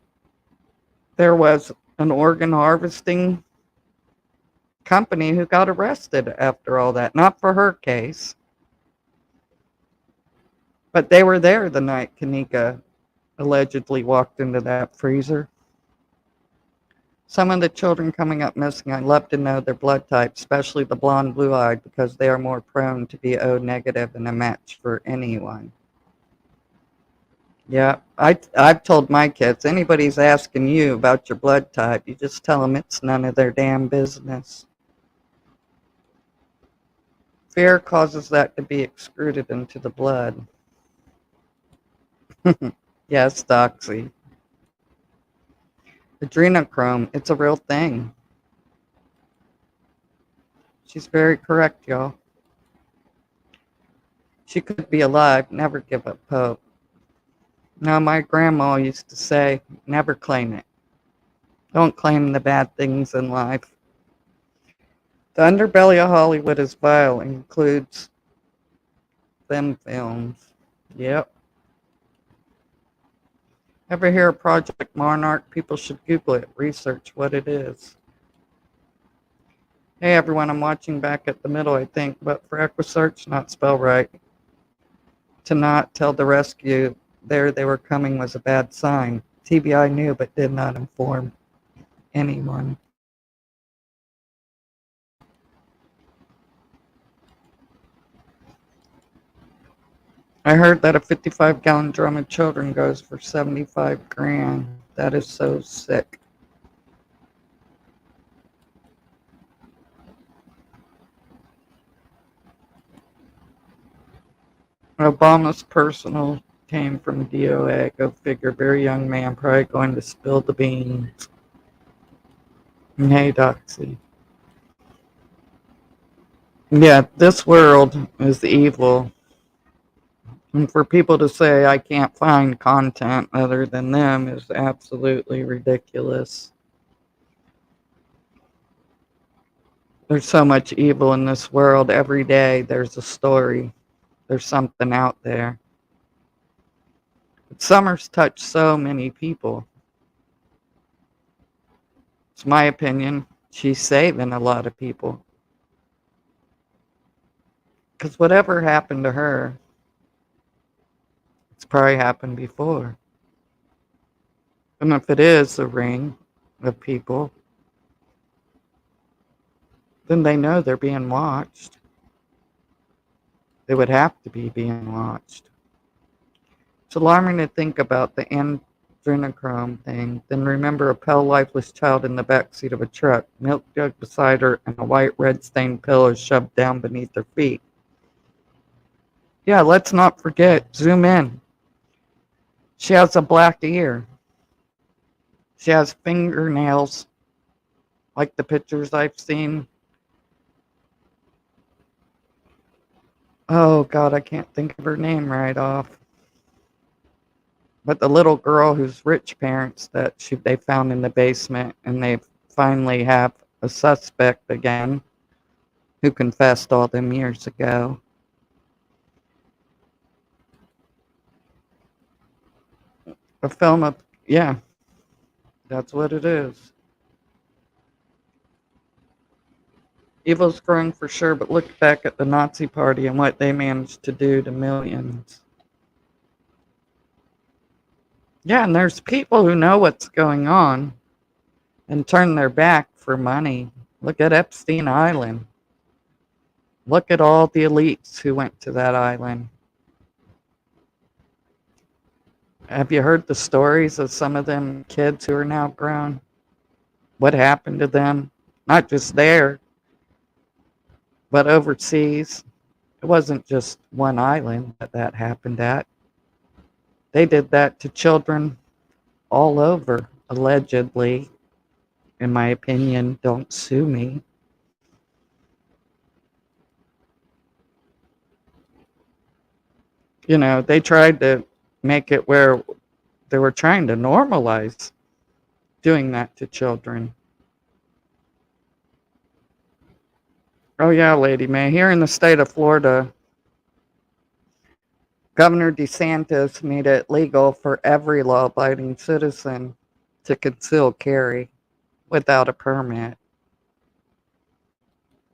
there was an organ harvesting company who got arrested after all that. Not for her case, but they were there the night Kanika allegedly walked into that freezer. Some of the children coming up missing, I'd love to know their blood type, especially the blonde blue-eyed, because they are more prone to be O negative and a match for anyone. Yeah, I've told my kids, anybody's asking you about your blood type, you just tell them it's none of their damn business. Fear causes that to be excreted into the blood. Yes, Doxy. Adrenochrome, it's a real thing. She's very correct, y'all. She could be alive, never give up hope. Now, my grandma used to say, never claim it. Don't claim the bad things in life. The underbelly of Hollywood is vile and includes them films. Yep. Ever hear of Project Monarch? People should Google it, research what it is. Hey everyone, I'm watching back at the middle, I think, but for Equisearch, not spelled right. To not tell the rescue there they were coming was a bad sign. TBI knew but did not inform anyone. I heard that a 55-gallon drum of children goes for 75 grand. That is so sick. Obama's personal came from DOA. Go figure. Very young man, probably going to spill the beans. And hey, Doxy. Yeah, this world is evil. And for people to say I can't find content other than them is absolutely ridiculous. There's so much evil in this world. Every day there's a story. There's something out there. But Summer's touched so many people. It's my opinion. She's saving a lot of people. Because whatever happened to her, it's probably happened before. And if it is a ring of people, then they know they're being watched. They would have to be being watched. It's alarming to think about the adrenochrome thing. Then remember a pale, lifeless child in the backseat of a truck, milk jug beside her, and a white red stained pillow shoved down beneath her feet. Yeah, let's not forget. Zoom in. She has a black ear. She has fingernails, like the pictures I've seen. Oh, God, I can't think of her name right off. But the little girl whose rich parents that they found in the basement, and they finally have a suspect again who confessed all them years ago. A film of, yeah, that's what it is. Evil's growing for sure, but look back at the Nazi Party and what they managed to do to millions. Yeah, and there's people who know what's going on and turn their back for money. Look at Epstein Island. Look at all the elites who went to that island. Have you heard the stories of some of them kids who are now grown? What happened to them? Not just there, but overseas. It wasn't just one island that happened at. They did that to children all over, allegedly. In my opinion, don't sue me. You know, they tried to make it where they were trying to normalize doing that to children. Oh, yeah, Lady May. Here in the state of Florida, Governor DeSantis made it legal for every law-abiding citizen to conceal carry without a permit.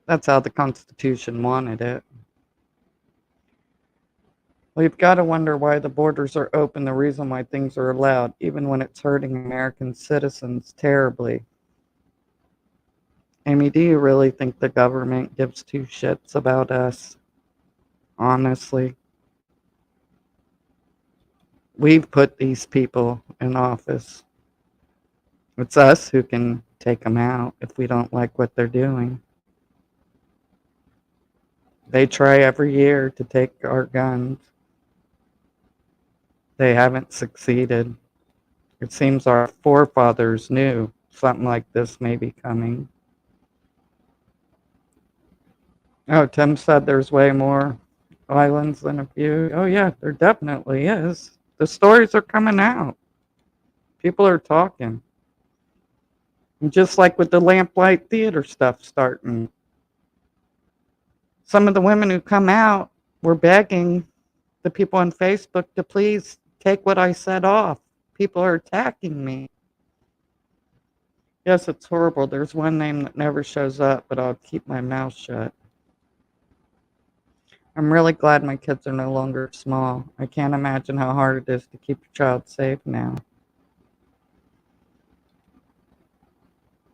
That's how the Constitution wanted it. We've got to wonder why the borders are open, the reason why things are allowed, even when it's hurting American citizens terribly. Amy, do you really think the government gives two shits about us? Honestly. We've put these people in office. It's us who can take them out if we don't like what they're doing. They try every year to take our guns. They haven't succeeded. It seems our forefathers knew something like this may be coming. Oh, Tim said there's way more islands than a few. Oh, yeah, there definitely is. The stories are coming out. People are talking. And just like with the Lamplight Theater stuff starting, some of the women who come out were begging the people on Facebook to please take what I said off. People are attacking me. Yes, it's horrible. There's one name that never shows up, but I'll keep my mouth shut. I'm really glad my kids are no longer small. I can't imagine how hard it is to keep your child safe now.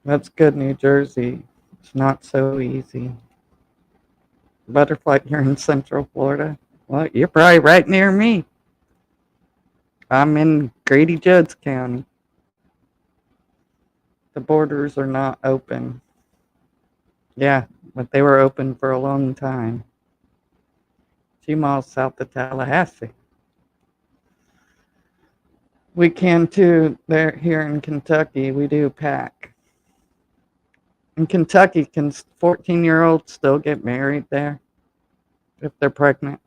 That's good, New Jersey. It's not so easy. Butterfly here in Central Florida. Well, you're probably right near me. I'm in Grady Judd's County. The borders are not open. Yeah, but they were open for a long time. 2 miles south of Tallahassee. We can too. There here in Kentucky, we do pack. In Kentucky, can 14-year-olds still get married there if they're pregnant?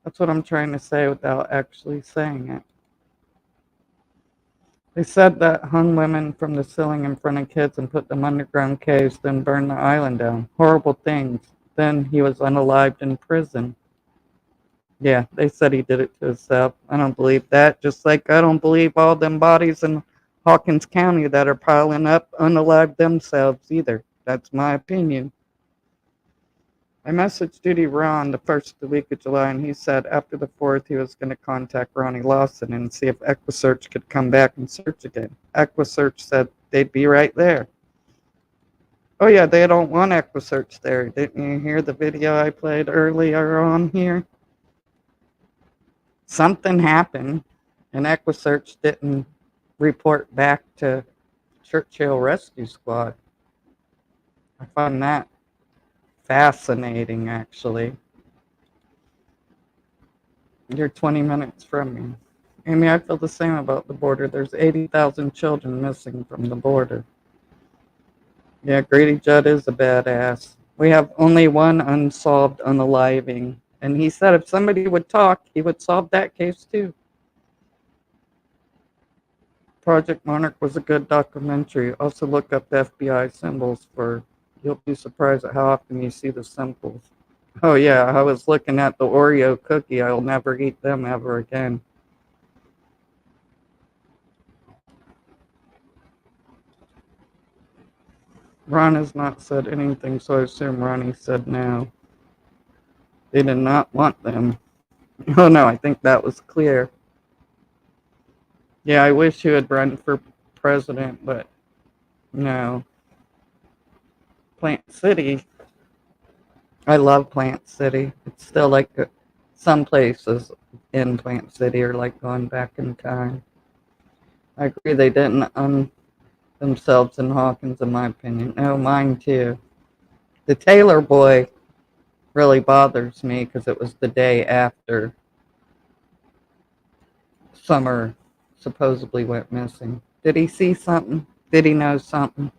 That's what I'm trying to say without actually saying it. They said that hung women from the ceiling in front of kids and put them underground caves, then burned the island down. Horrible things. Then he was unalived in prison. Yeah, they said he did it to himself. I don't believe that. Just like I don't believe all them bodies in Hawkins County that are piling up unalived themselves either. That's my opinion. I messaged Judy Ron the first week of July, and he said after the 4th he was going to contact Ronnie Lawson and see if EquiSearch could come back and search again. EquiSearch said they'd be right there. Oh yeah, they don't want EquiSearch there. Didn't you hear the video I played earlier on here? Something happened, and EquiSearch didn't report back to Churchill Rescue Squad. I find that fascinating, actually. You're 20 minutes from me. Amy, I feel the same about the border. There's 80,000 children missing from the border. Yeah, Grady Judd is a badass. We have only one unsolved unaliving. And he said if somebody would talk, he would solve that case too. Project Monarch was a good documentary. Also look up FBI symbols for, you'll be surprised at how often you see the symbols. Oh yeah, I was looking at the Oreo cookie. I'll never eat them ever again. Ron has not said anything, so I assume Ronnie said no. They did not want them. Oh no, I think that was clear. Yeah, I wish he would run for president, but no. Plant City. I love Plant City. It's still like some places in Plant City are like going back in time. I agree they didn't themselves in Hawkins, in my opinion. No, mine too. The Taylor boy really bothers me because it was the day after Summer supposedly went missing. Did he see something? Did he know something?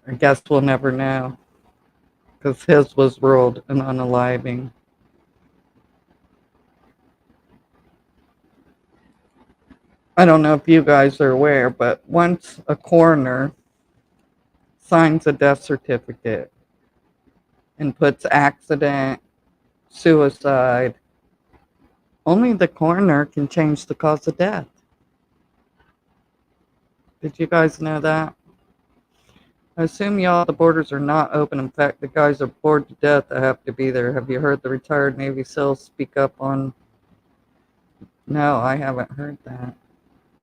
I guess we'll never know because his was ruled an unaliving. I don't know if you guys are aware, but once a coroner signs a death certificate and puts accident, suicide, only the coroner can change the cause of death. Did you guys know that? I assume y'all, the borders are not open. In fact, the guys are bored to death that have to be there. Have you heard the retired Navy SEALs speak up on? No, I haven't heard that.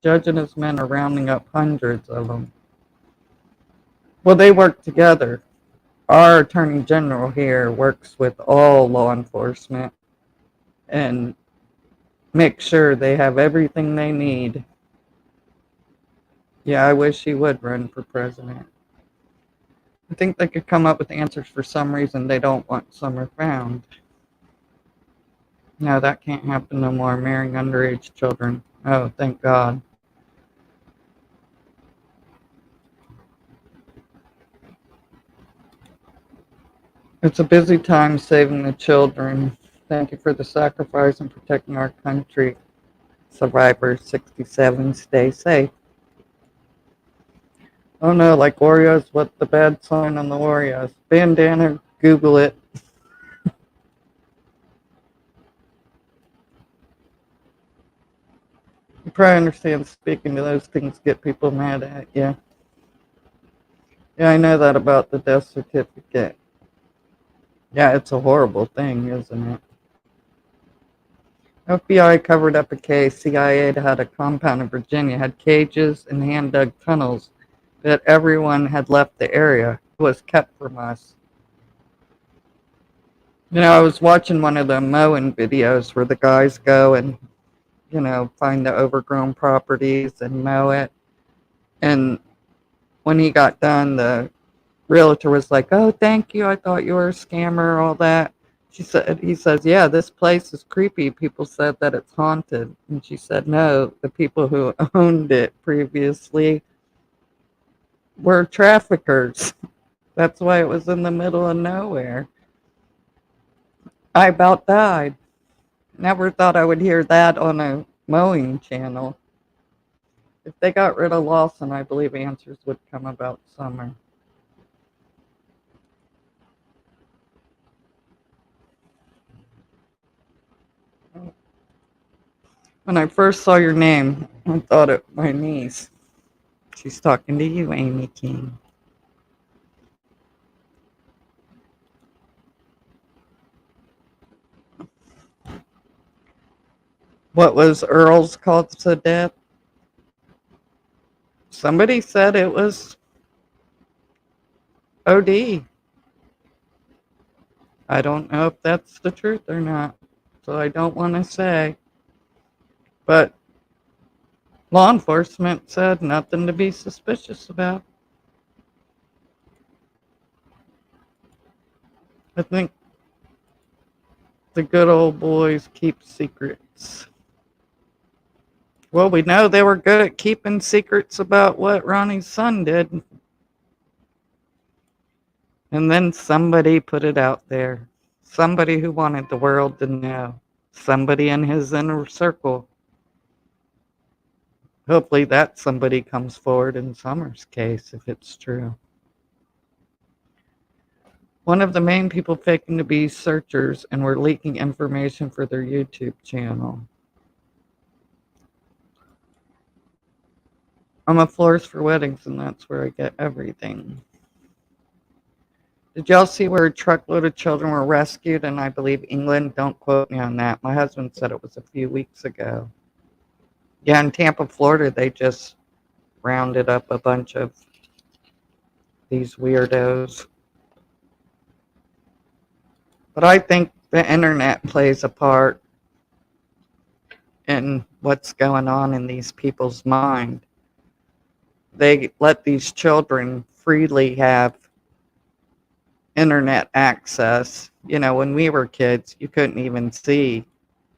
Judge and his men are rounding up hundreds of them. Well, they work together. Our Attorney General here works with all law enforcement and makes sure they have everything they need. Yeah, I wish he would run for president. I think they could come up with answers for some reason they don't want Summer found. No, that can't happen no more. Marrying underage children. Oh, thank God. It's a busy time saving the children. Thank you for the sacrifice and protecting our country. Survivor 67, stay safe. Oh no, like Oreos, what's the bad sign on the Oreos? Bandana, Google it. You probably understand speaking to those things get people mad at you. Yeah, I know that about the death certificate. Yeah, it's a horrible thing, isn't it? FBI covered up a case. CIA had a compound in Virginia, had cages and hand-dug tunnels, but everyone had left the area. It was kept from us. You know, I was watching one of the mowing videos where the guys go and, you know, find the overgrown properties and mow it. And when he got done, the realtor was like, "Oh, thank you. I thought you were a scammer," all that. He says, "Yeah, this place is creepy. People said that it's haunted." And she said, "No, the people who owned it previously were traffickers. That's why it was in the middle of nowhere." I about died. Never thought I would hear that on a mowing channel. If they got rid of Lawson, I believe answers would come about Summer. When I first saw your name, I thought it my niece. She's talking to you, Amy King. What was Earl's cause of death? Somebody said it was OD. I don't know if that's the truth or not, so I don't want to say. But law enforcement said nothing to be suspicious about. I think the good old boys keep secrets. Well, we know they were good at keeping secrets about what Ronnie's son did. And then somebody put it out there. Somebody who wanted the world to know. Somebody in his inner circle. Hopefully that somebody comes forward in Summer's case if it's true. One of the main people faking to be searchers and were leaking information for their YouTube channel. I'm a florist for weddings, and that's where I get everything. Did y'all see where a truckload of children were rescued in, I believe, England? Don't quote me on that. My husband said it was a few weeks ago. Yeah, in Tampa, Florida, they just rounded up a bunch of these weirdos. But I think the internet plays a part in what's going on in these people's mind. They let these children freely have internet access. You know, when we were kids, you couldn't even see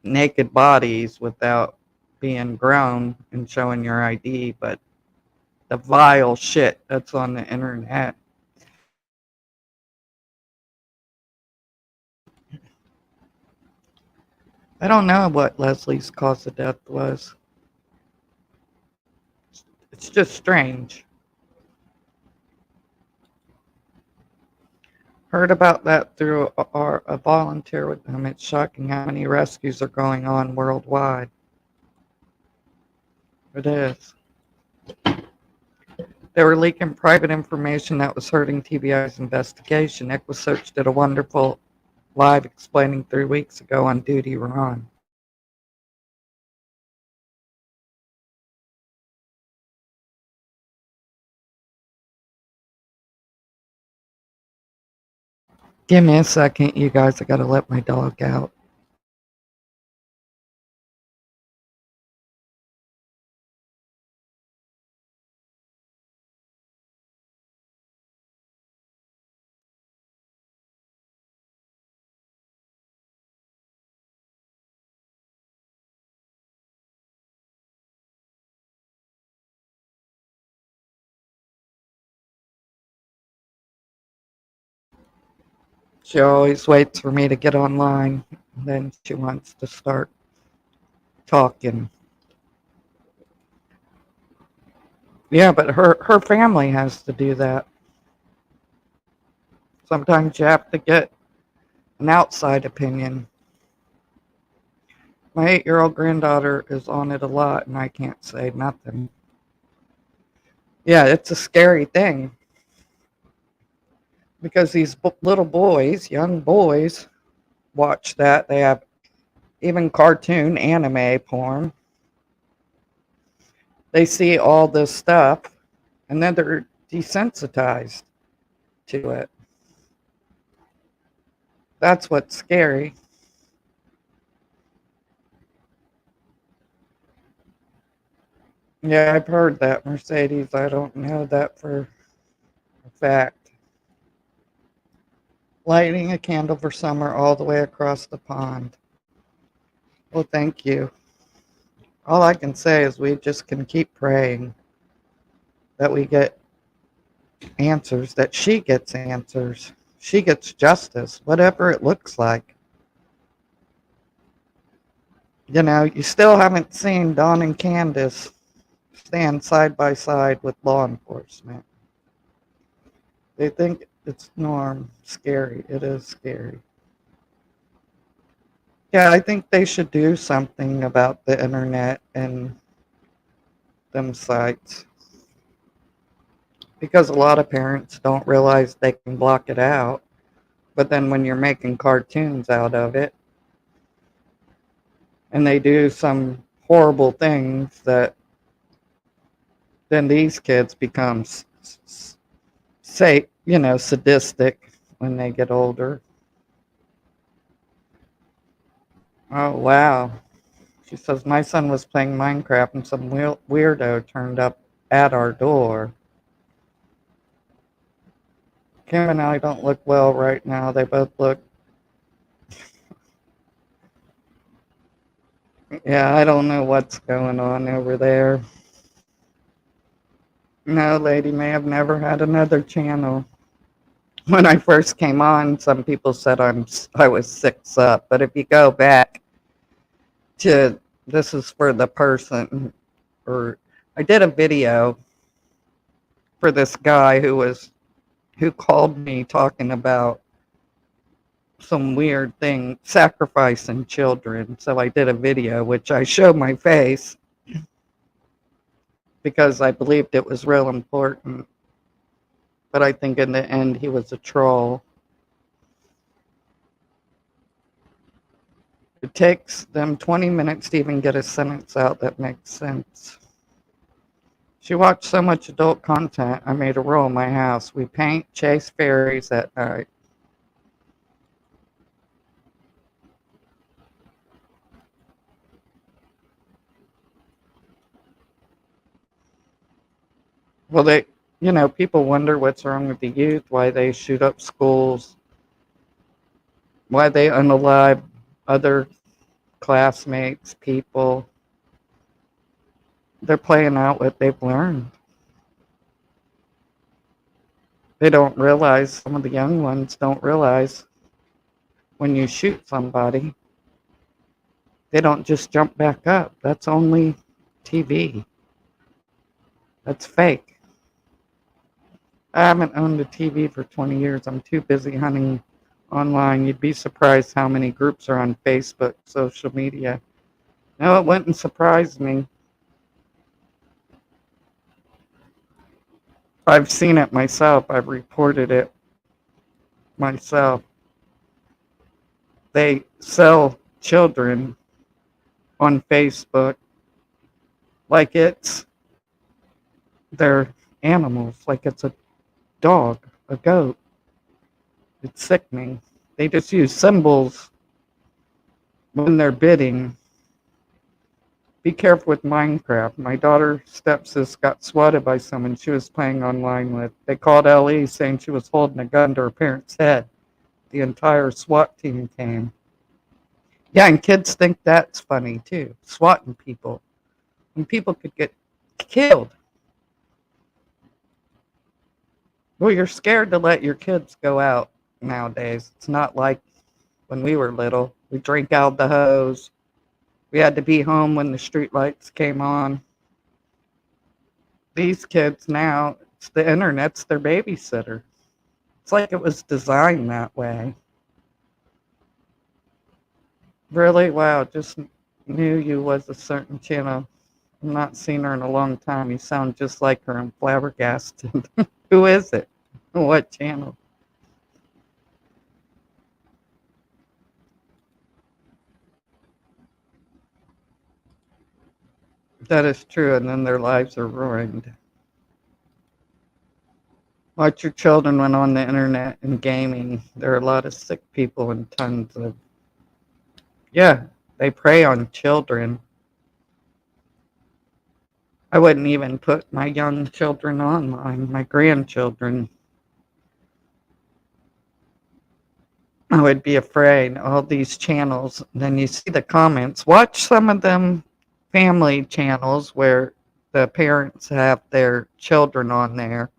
naked bodies without being grown and showing your ID, but the vile shit that's on the internet. I don't know what Leslie's cause of death was. It's just strange. Heard about that through a volunteer with them. It's shocking how many rescues are going on worldwide. It is. They were leaking private information that was hurting TBI's investigation. EquiSearch did a wonderful live explaining 3 weeks ago on Duty Ron. Give me a second, you guys. I gotta let my dog out. She always waits for me to get online, and then she wants to start talking. Yeah, but her family has to do that. Sometimes you have to get an outside opinion. My 8-year-old granddaughter is on it a lot, and I can't say nothing. Yeah, it's a scary thing. Because these little boys, young boys, watch that. They have even cartoon, anime porn. They see all this stuff, and then they're desensitized to it. That's what's scary. Yeah, I've heard that, Mercedes. I don't know that for a fact. Lighting a candle for summer all the way across the pond. Well, thank you. All I can say is we just can keep praying that we get answers, that she gets answers. She gets justice, whatever it looks like. You know, you still haven't seen Dawn and Candace stand side by side with law enforcement. They think it's norm. Scary. It is scary. Yeah, I think they should do something about the internet and them sites. Because a lot of parents don't realize they can block it out. But then when you're making cartoons out of it, and they do some horrible things, that then these kids become say, sadistic when they get older. Oh, wow. She says, my son was playing Minecraft and some weirdo turned up at our door. Kim and I don't look well right now. They both look, yeah, I don't know what's going on over there. No, lady may have never had another channel. When I first came on, some people said I was 6 up. But if you go back to, this is for the person, or I did a video for this guy who called me talking about some weird thing, sacrificing children. So I did a video which I showed my face because I believed it was real important. But I think in the end he was a troll. It takes them 20 minutes to even get a sentence out that makes sense. She watched so much adult content, I made a rule in my house. We paint, chase fairies at night. Well, people wonder what's wrong with the youth, why they shoot up schools, why they unalive other classmates, people. They're playing out what they've learned. They don't realize, some of the young ones don't realize when you shoot somebody, they don't just jump back up. That's only TV. That's fake. I haven't owned a TV for 20 years. I'm too busy hunting online. You'd be surprised how many groups are on Facebook, social media. No, it wouldn't surprise me. I've seen it myself. I've reported it myself. They sell children on Facebook like it's their animals, like it's a dog, a goat. It's sickening. They just use symbols when they're bidding. Be careful with Minecraft. My daughter's stepsis got swatted by someone she was playing online with. They called LE saying she was holding a gun to her parents' head. The entire SWAT team came. Yeah, and kids think that's funny too, swatting people. And people could get killed. Well, you're scared to let your kids go out nowadays. It's not like when we were little. We drank out the hose. We had to be home when the street lights came on. These kids now, it's the internet's their babysitter. It's like it was designed that way. Really? Wow, just knew you was a certain channel. I've not seen her in a long time. You sound just like her. I'm flabbergasted. Who is it? What channel? That is true, and then their lives are ruined. Watch your children when on the internet and gaming. There are a lot of sick people and tons of... Yeah, they prey on children. I wouldn't even put my young children online, my grandchildren. I would be afraid, all these channels. Then you see the comments. Watch some of them family channels where the parents have their children on there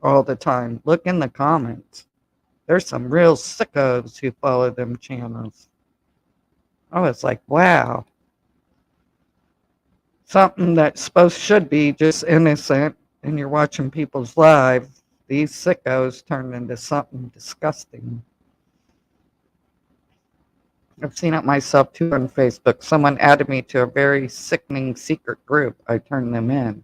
all the time. Look in the comments. There's some real sickos who follow them channels. I was like, wow. Something that should be just innocent, and you're watching people's lives. These sickos turn into something disgusting. I've seen it myself too on Facebook. Someone added me to a very sickening secret group. I turned them in.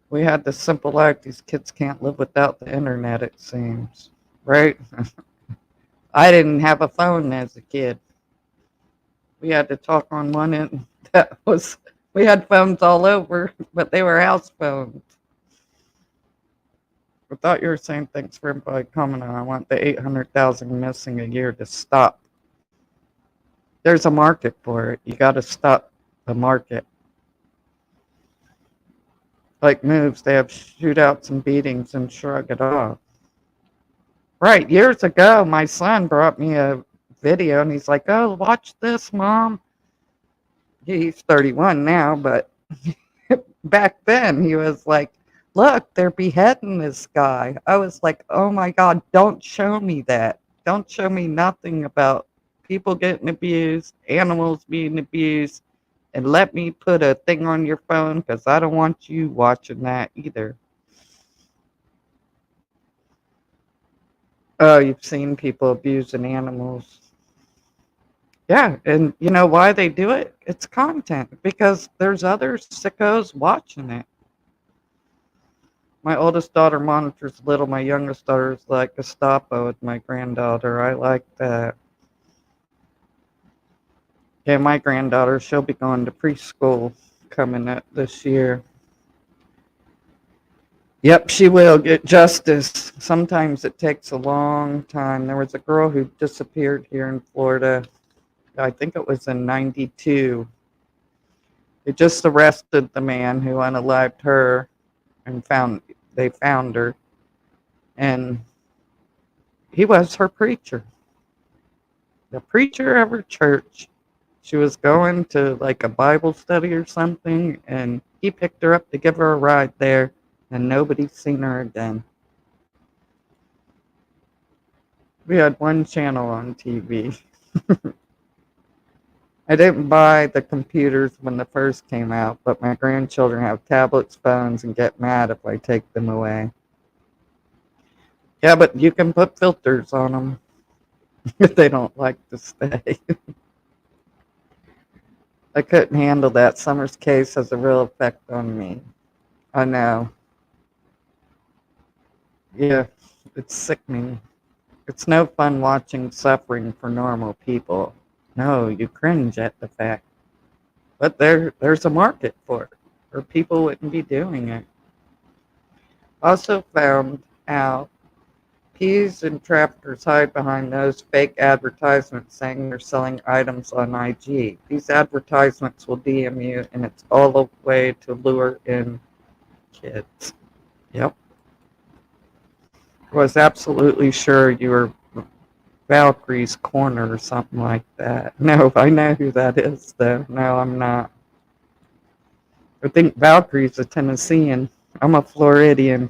We had this simple life. These kids can't live without the internet, it seems. Right? I didn't have a phone as a kid. We had to talk on one end. We had phones all over, but they were house phones. I thought you were saying thanks for everybody commenting. I want the 800,000 missing a year to stop. There's a market for it. You got to stop the market. Like moves, they have shootouts and beatings and shrug it off. Right, years ago, my son brought me a video and he's like, oh, watch this, Mom. He's 31 now, but back then he was like, look, they're beheading this guy. I was like, oh my God, don't show me that. Don't show me nothing about people getting abused, animals being abused, and let me put a thing on your phone because I don't want you watching that either. Oh, you've seen people abusing animals. Yeah, and you know why they do it? It's content, because there's other sickos watching it. My oldest daughter monitors little. My youngest daughter is like Gestapo with my granddaughter. I like that. Yeah, my granddaughter, she'll be going to preschool coming up this year. Yep, she will get justice. Sometimes it takes a long time. There was a girl who disappeared here in Florida. I think it was in 92. They just arrested the man who unalived her and they found her. And he was her preacher. The preacher of her church. She was going to like a Bible study or something, and he picked her up to give her a ride there, and nobody's seen her again. We had one channel on TV. I didn't buy the computers when they first came out, but my grandchildren have tablets, phones, and get mad if I take them away. Yeah, but you can put filters on them if they don't like to stay. I couldn't handle that. Summer's case has a real effect on me. I know. Yeah, it's sickening. It's no fun watching suffering for normal people. No, you cringe at the fact. But there's a market for it, or people wouldn't be doing it. Also found out thieves and traffickers hide behind those fake advertisements saying they're selling items on IG. These advertisements will DM you, and it's all a way to lure in kids. Yep. I was absolutely sure you were Valkyrie's Corner or something like that. No, I know who that is, though. No, I'm not. I think Valkyrie's a Tennessean. I'm a Floridian.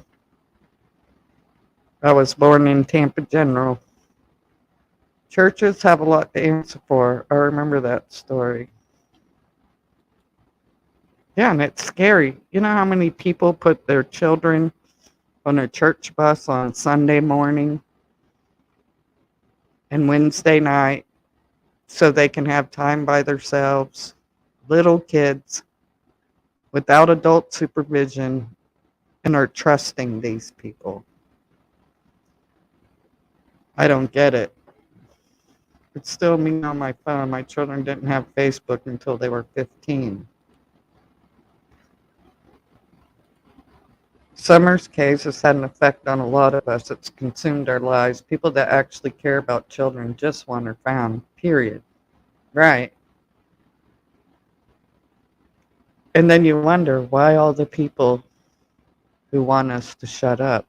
I was born in Tampa General. Churches have a lot to answer for. I remember that story. Yeah, and it's scary. You know how many people put their children on a church bus on Sunday morning and Wednesday night so they can have time by themselves? Little kids without adult supervision, and are trusting these people. I don't get it. It's still me on my phone. My children didn't have Facebook until they were 15. Summer's case has had an effect on a lot of us. It's consumed our lives. People that actually care about children just want her found, period. Right. And then you wonder why all the people who want us to shut up,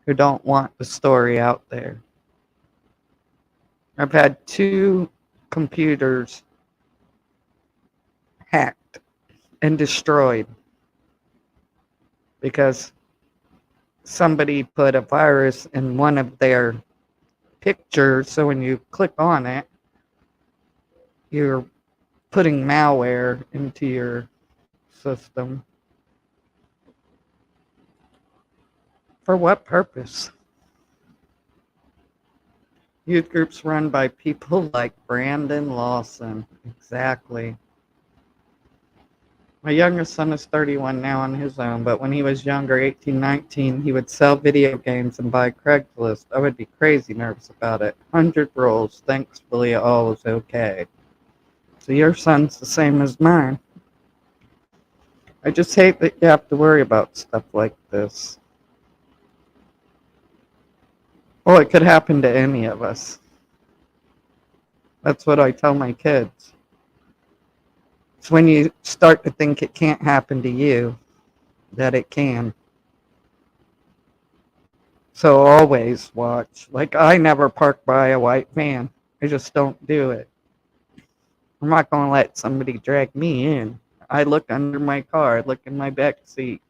who don't want the story out there. I've had 2 computers hacked and destroyed because somebody put a virus in one of their pictures, so when you click on it, you're putting malware into your system. For what purpose? Youth groups run by people like Brandon Lawson. Exactly. My youngest son is 31 now on his own, but when he was younger, 18, 19, he would sell video games and buy Craigslist. I would be crazy nervous about it. 100 rolls. Thankfully, all was okay. So your son's the same as mine. I just hate that you have to worry about stuff like this. Well, it could happen to any of us. That's what I tell my kids. It's when you start to think it can't happen to you that it can. So always watch. Like, I never park by a white van. I just don't do it. I'm not going to let somebody drag me in. I look under my car. I look in my back seat.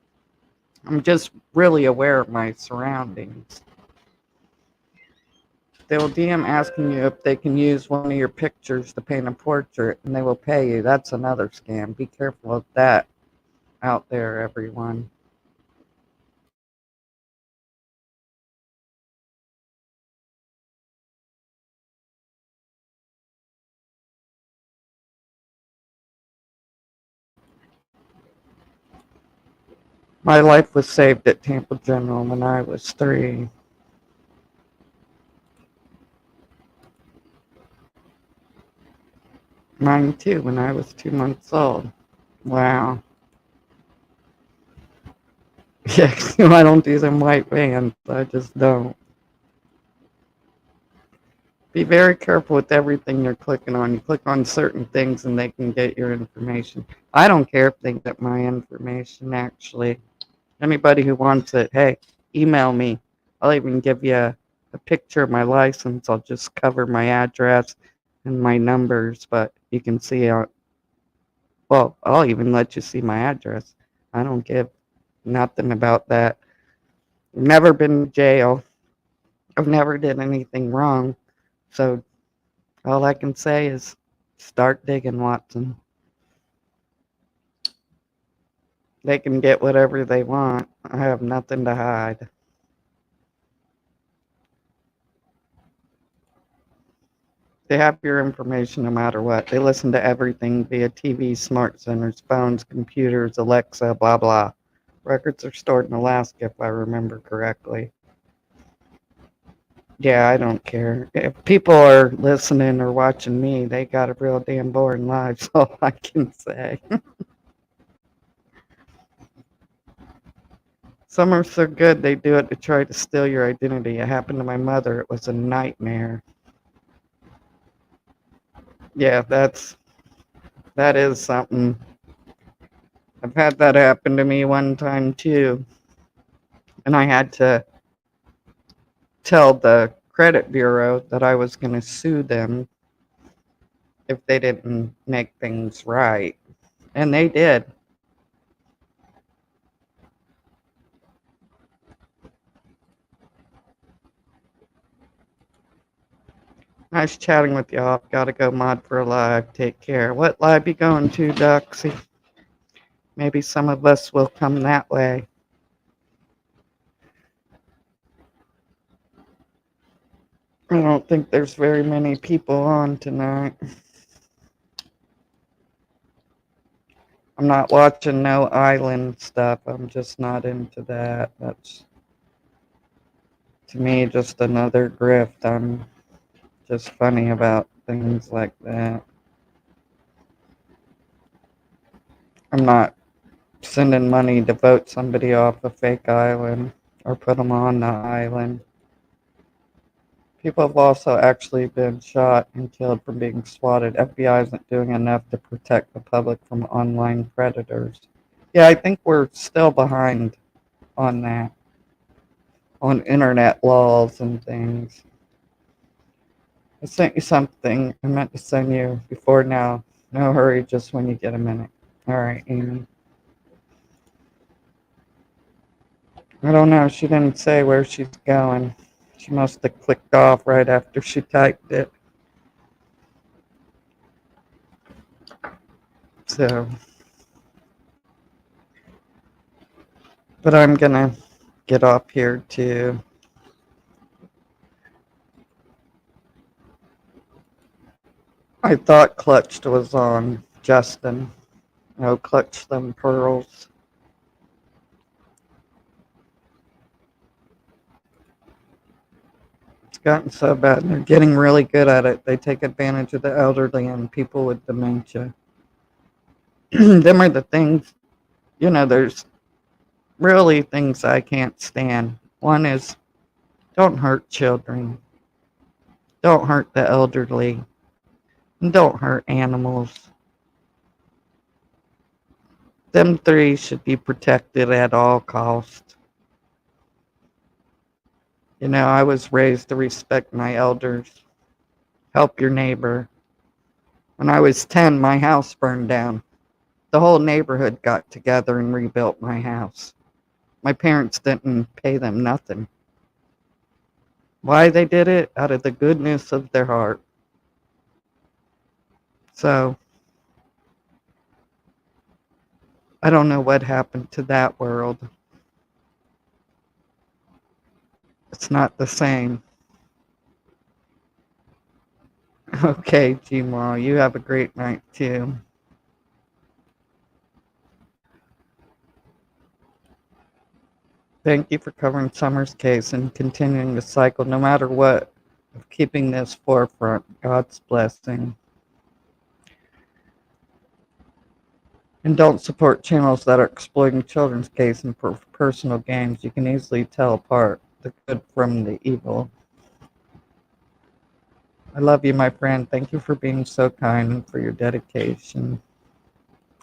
I'm just really aware of my surroundings. They'll DM asking you if they can use one of your pictures to paint a portrait, and they will pay you. That's another scam. Be careful of that out there, everyone. My life was saved at Tampa General when I was 3. Mine too, when I was 2 months old. Wow. Yeah, I don't do them white vans. I just don't. Be very careful with everything you're clicking on. You click on certain things and they can get your information. I don't care if they get my information, actually. Anybody who wants it, hey, email me. I'll even give you a picture of my license. I'll just cover my address and my numbers, but you can see well, I'll even let you see my address. I don't give nothing about that. I've never been to jail. I've never did anything wrong. So all I can say is start digging, Watson. They can get whatever they want. I have nothing to hide. They have your information no matter what. They listen to everything via TV, smart centers, phones, computers, Alexa, blah, blah. Records are stored in Alaska, if I remember correctly. Yeah, I don't care. If people are listening or watching me, they got a real damn boring life, so all I can say. Some are so good, they do it to try to steal your identity. It happened to my mother. It was a nightmare. Yeah, that is something. I've had that happen to me one time too. And I had to tell the credit bureau that I was going to sue them if they didn't make things right. And they did. Nice chatting with y'all. I've got to go mod for a live. Take care. What live you going to, Duxie? Maybe some of us will come that way. I don't think there's very many people on tonight. I'm not watching no island stuff. I'm just not into that. That's, to me, just another grift. I'm just funny about things like that. I'm not sending money to vote somebody off a fake island or put them on the island. People have also actually been shot and killed from being swatted. FBI isn't doing enough to protect the public from online predators. Yeah, I think we're still behind on that, on internet laws and things. I sent you something I meant to send you before now. No hurry, just when you get a minute. All right, Amy. I don't know. She didn't say where she's going. She must have clicked off right after she typed it. So, but I'm gonna get off here too. I thought Clutched was on Justin. No, Clutch Them Pearls. It's gotten so bad. They're getting really good at it. They take advantage of the elderly and people with dementia. Them are the things, there's really things I can't stand. One is Don't hurt children. Don't hurt the elderly. And don't hurt animals. Them three should be protected at all costs. You know, I was raised to respect my elders. Help your neighbor. When I was 10, my house burned down. The whole neighborhood got together and rebuilt my house. My parents didn't pay them nothing. Why they did it? Out of the goodness of their heart. So, I don't know what happened to that world. It's not the same. Okay, G-Maw, you have a great night too. Thank you for covering Summer's case and continuing the cycle, no matter what, of keeping this forefront. God's blessing. And don't support channels that are exploiting children's case and personal games. You can easily tell apart the good from the evil. I love you, my friend. Thank you for being so kind and for your dedication.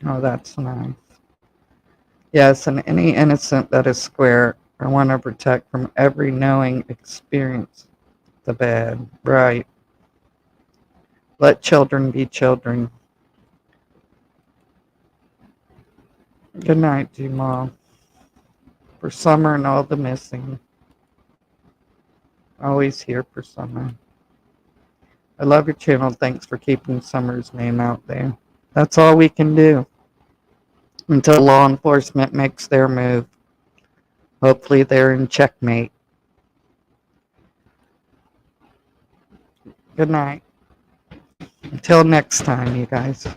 Oh, that's nice. Yes, and any innocent that is square, I want to protect from every knowing experience the bad. Right. Let children be children. Good night, G-Mom. For Summer and all the missing. Always here for Summer. I love your channel. Thanks for keeping Summer's name out there. That's all we can do until law enforcement makes their move. Hopefully they're in checkmate. Good night. Until next time, you guys.